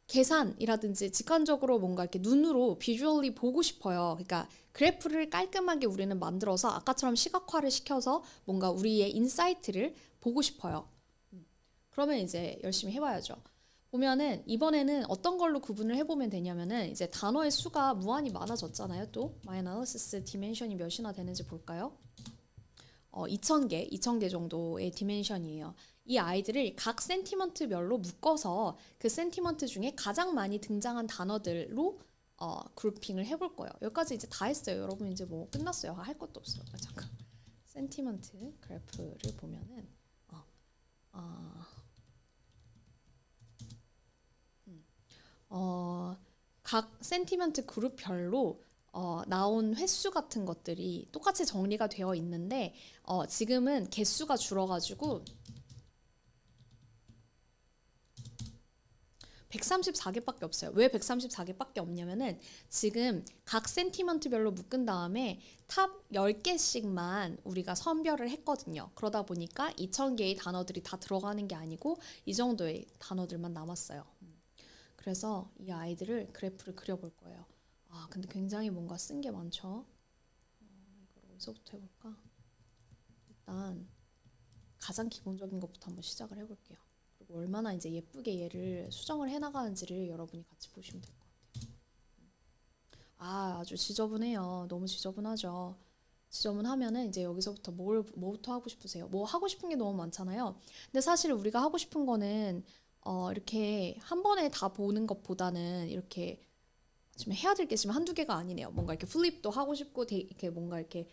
계산이라든지 직관적으로 뭔가 이렇게 눈으로 비주얼리 보고 싶어요. 그러니까 그래프를 깔끔하게 우리는 만들어서 아까처럼 시각화를 시켜서 뭔가 우리의 인사이트를 보고 싶어요. 그러면 이제 열심히 해봐야죠. 보면은 이번에는 어떤 걸로 구분을 해보면 되냐면은 이제 단어의 수가 무한히 많아졌잖아요. 또 my analysis 디멘션이 몇이나 되는지 볼까요? 2,000개 정도의 디멘션이에요. 이 아이들을 각 센티먼트별로 묶어서 그 센티먼트 중에 가장 많이 등장한 단어들로 그룹핑을 해볼 거예요. 여기까지 이제 다 했어요. 여러분 이제 뭐 끝났어요. 할 것도 없어요. 잠깐. 센티먼트 그래프를 보면은 각 센티먼트 그룹별로 나온 횟수 같은 것들이 똑같이 정리가 되어 있는데 지금은 개수가 줄어가지고 134개밖에 없어요. 왜 134개밖에 없냐면은 지금 각 센티먼트별로 묶은 다음에 탑 10개씩만 우리가 선별을 했거든요. 그러다 보니까 2,000개의 단어들이 다 들어가는 게 아니고 이 정도의 단어들만 남았어요. 그래서 이 아이들을 그래프를 그려볼 거예요. 근데 굉장히 뭔가 쓴 게 많죠. 이걸 어디서부터 해볼까? 일단 가장 기본적인 것부터 한번 시작을 해볼게요. 그리고 얼마나 이제 예쁘게 얘를 수정을 해나가는지를 여러분이 같이 보시면 될 것 같아요. 아주 지저분해요. 너무 지저분하죠. 지저분하면은 이제 여기서부터 뭐부터 하고 싶으세요? 뭐 하고 싶은 게 너무 많잖아요. 근데 사실 우리가 하고 싶은 거는 이렇게 한 번에 다 보는 것보다는 이렇게 지금 해야 될 게 지금 한두 개가 아니네요. 뭔가 이렇게 플립도 하고 싶고 이렇게 뭔가 이렇게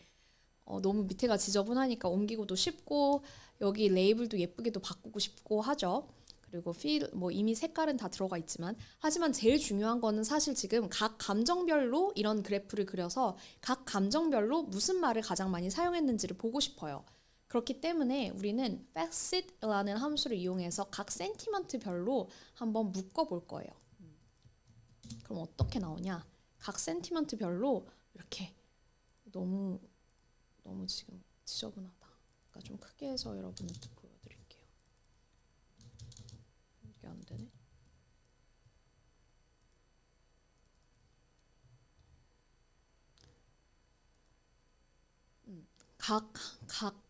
너무 밑에가 지저분하니까 옮기고도 쉽고 여기 레이블도 예쁘게도 바꾸고 싶고 하죠. 그리고 뭐 이미 색깔은 다 들어가 있지만 하지만 제일 중요한 거는 사실 지금 각 감정별로 이런 그래프를 그려서 각 감정별로 무슨 말을 가장 많이 사용했는지를 보고 싶어요. 그렇기 때문에 우리는 facet라는 함수를 이용해서 각 센티먼트별로 한번 묶어 볼 거예요. 그럼 어떻게 나오냐? 각 센티먼트별로 이렇게 너무 지금 지저분하다. 그러니까 좀 크게 해서 여러분한테 보여드릴게요. 이게 안 되네. 각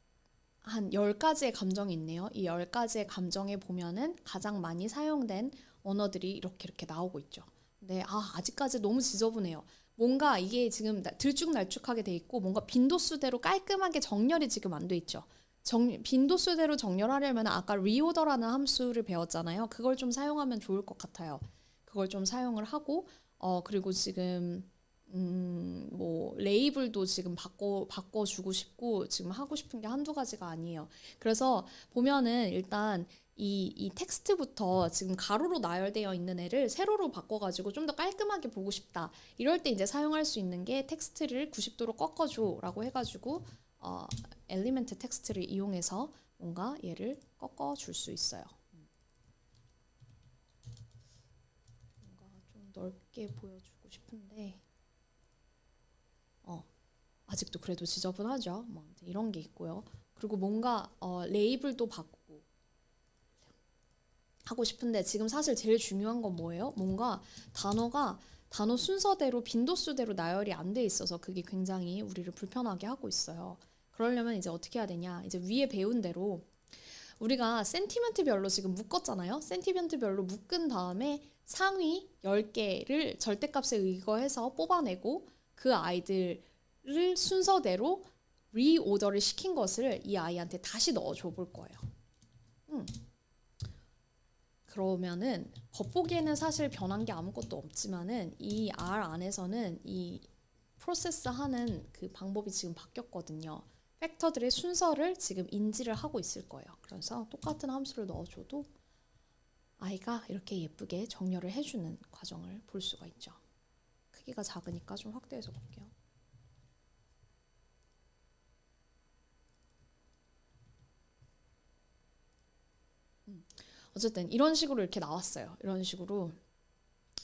한 10가지의 감정이 있네요. 이 10가지의 감정에 보면은 가장 많이 사용된 언어들이 이렇게 나오고 있죠. 근데 아직까지 너무 지저분해요. 뭔가 이게 지금 들쭉날쭉하게 돼 있고 뭔가 빈도수대로 깔끔하게 정렬이 지금 안 돼 있죠. 빈도수대로 정렬하려면 아까 reorder라는 함수를 배웠잖아요. 그걸 좀 사용하면 좋을 것 같아요. 그걸 좀 사용을 하고 그리고 지금 뭐 레이블도 지금 바꿔주고 싶고 지금 하고 싶은 게 한두 가지가 아니에요. 그래서 보면은 일단 이 텍스트부터 지금 가로로 나열되어 있는 애를 세로로 바꿔가지고 좀 더 깔끔하게 보고 싶다. 이럴 때 이제 사용할 수 있는 게 텍스트를 90도로 꺾어줘라고 해가지고 엘리멘트 텍스트를 이용해서 뭔가 얘를 꺾어줄 수 있어요. 뭔가 좀 넓게 보여주고 싶은데 아직도 그래도 지저분하죠. 뭐 이런 게 있고요. 그리고 뭔가 레이블도 바꾸고 하고 싶은데 지금 사실 제일 중요한 건 뭐예요? 뭔가 단어 순서대로 빈도수대로 나열이 안 돼 있어서 그게 굉장히 우리를 불편하게 하고 있어요. 그러려면 이제 어떻게 해야 되냐? 이제 위에 배운 대로 우리가 센티멘트별로 지금 묶었잖아요. 센티멘트별로 묶은 다음에 상위 10개를 절대값에 의거해서 뽑아내고 그 아이들을 순서대로 리오더를 시킨 것을 이 아이한테 다시 넣어줘 볼 거예요. 그러면은 겉보기에는 사실 변한 게 아무것도 없지만은 이 R 안에서는 이 프로세스 하는 그 방법이 지금 바뀌었거든요. 팩터들의 순서를 지금 인지를 하고 있을 거예요. 그래서 똑같은 함수를 넣어줘도 아이가 이렇게 예쁘게 정렬을 해주는 과정을 볼 수가 있죠. 크기가 작으니까 좀 확대해서 볼게요. 어쨌든 이런 식으로 이렇게 나왔어요. 이런 식으로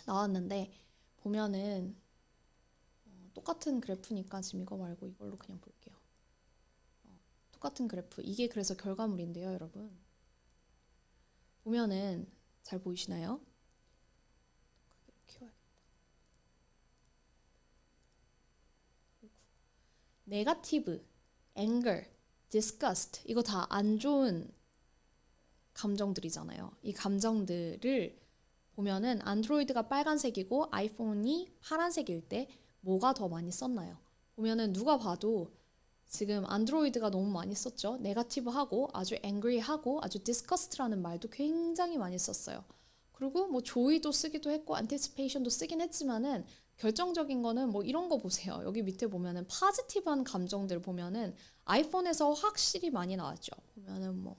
나왔는데 보면은 똑같은 그래프니까 지금 이거 말고 이걸로 그냥 볼게요. 똑같은 그래프. 이게 그래서 결과물인데요, 여러분. 보면은 잘 보이시나요? 키워야겠다. 네거티브, anger, disgust 이거 다 안 좋은 감정들이잖아요. 이 감정들을 보면은 안드로이드가 빨간색이고 아이폰이 파란색일 때 뭐가 더 많이 썼나요? 보면은 누가 봐도 지금 안드로이드가 너무 많이 썼죠. 네거티브하고 아주 angry하고 아주 disgust라는 말도 굉장히 많이 썼어요. 그리고 뭐 joy도 쓰기도 했고 anticipation도 쓰긴 했지만은 결정적인 거는 뭐 이런 거 보세요. 여기 밑에 보면은 포지티브한 감정들 보면은 아이폰에서 확실히 많이 나왔죠. 보면은 뭐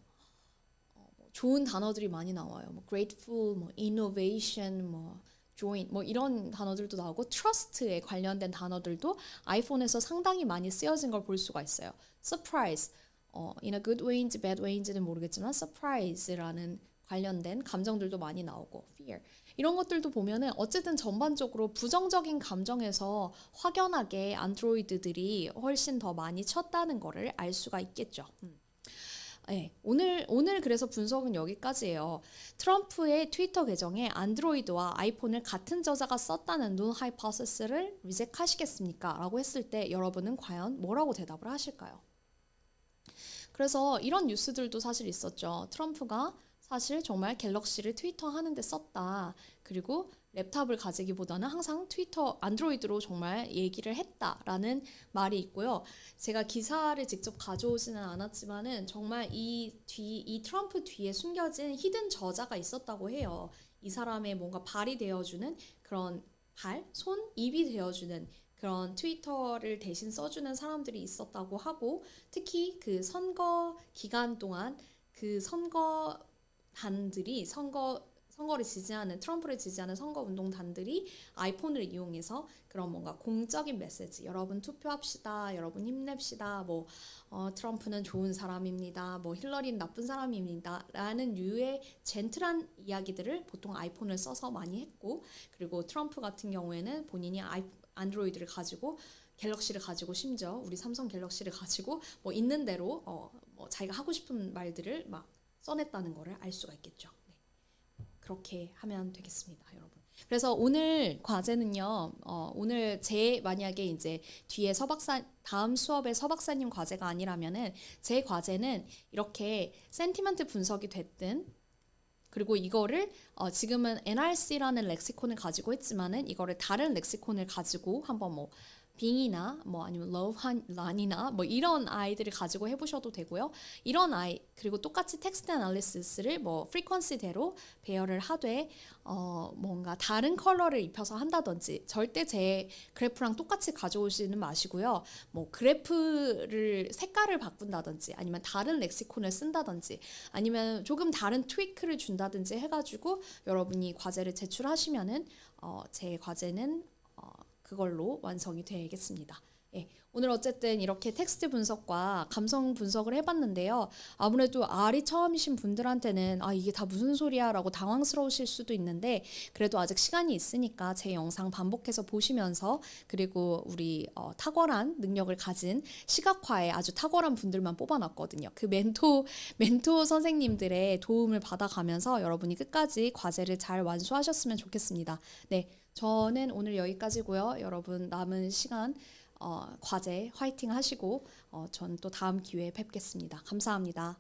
좋은 단어들이 많이 나와요. 뭐 grateful, 뭐 innovation, 뭐 join, 뭐 이런 단어들도 나오고 trust에 관련된 단어들도 아이폰에서 상당히 많이 쓰여진 걸 볼 수가 있어요. surprise, in a good way인지 bad way인지는 모르겠지만 surprise라는 관련된 감정들도 많이 나오고 fear 이런 것들도 보면은 어쨌든 전반적으로 부정적인 감정에서 확연하게 안드로이드들이 훨씬 더 많이 쳤다는 거를 알 수가 있겠죠. 네, 오늘 그래서 분석은 여기까지예요. 트럼프의 트위터 계정에 안드로이드와 아이폰을 같은 저자가 썼다는 누 하이포테시스를 리젝하시겠습니까? 라고 했을 때 여러분은 과연 뭐라고 대답을 하실까요? 그래서 이런 뉴스들도 사실 있었죠. 트럼프가 사실 정말 갤럭시를 트위터 하는데 썼다. 그리고 랩탑을 가지기보다는 항상 트위터, 안드로이드로 정말 얘기를 했다라는 말이 있고요. 제가 기사를 직접 가져오지는 않았지만은 정말 이 트럼프 뒤에 숨겨진 히든 저자가 있었다고 해요. 이 사람의 뭔가 발이 되어주는 그런 발, 손, 입이 되어주는 그런 트위터를 대신 써주는 사람들이 있었다고 하고 특히 그 선거 기간 동안 그 선거단들이 선거를 지지하는 트럼프를 지지하는 선거운동단들이 아이폰을 이용해서 그런 뭔가 공적인 메시지 여러분 투표합시다 여러분 힘냅시다 뭐 트럼프는 좋은 사람입니다 뭐 힐러리는 나쁜 사람입니다 라는 류의 젠틀한 이야기들을 보통 아이폰을 써서 많이 했고 그리고 트럼프 같은 경우에는 본인이 안드로이드를 가지고 갤럭시를 가지고 심지어 우리 삼성 갤럭시를 가지고 뭐 있는 대로 뭐 자기가 하고 싶은 말들을 막 써냈다는 거를 알 수가 있겠죠. 네. 그렇게 하면 되겠습니다, 여러분. 그래서 오늘 과제는요, 오늘 만약에 이제 뒤에 다음 수업에 서박사님 과제가 아니라면은 제 과제는 이렇게 센티멘트 분석이 됐든, 그리고 이거를 지금은 NRC라는 렉시콘을 가지고 있지만은 이거를 다른 렉시콘을 가지고 한번 뭐 빙이나 뭐 아니면 러브란이나 뭐 이런 아이들을 가지고 해보셔도 되고요. 이런 아이 그리고 똑같이 텍스트 애널리시스를 뭐 프리퀀시대로 배열을 하되 뭔가 다른 컬러를 입혀서 한다든지 절대 제 그래프랑 똑같이 가져오지는 마시고요. 뭐 그래프를 색깔을 바꾼다든지 아니면 다른 렉시콘을 쓴다든지 아니면 조금 다른 트위크를 준다든지 해가지고 여러분이 과제를 제출하시면은 제 과제는 그걸로 완성이 되겠습니다. 예, 오늘 어쨌든 이렇게 텍스트 분석과 감성 분석을 해봤는데요. 아무래도 R이 처음이신 분들한테는 이게 다 무슨 소리야 라고 당황스러우실 수도 있는데 그래도 아직 시간이 있으니까 제 영상 반복해서 보시면서 그리고 우리 탁월한 능력을 가진 시각화에 아주 탁월한 분들만 뽑아놨거든요. 그 멘토 선생님들의 도움을 받아가면서 여러분이 끝까지 과제를 잘 완수하셨으면 좋겠습니다. 네, 저는 오늘 여기까지고요. 여러분 남은 시간 과제 화이팅 하시고 전 또 다음 기회에 뵙겠습니다. 감사합니다.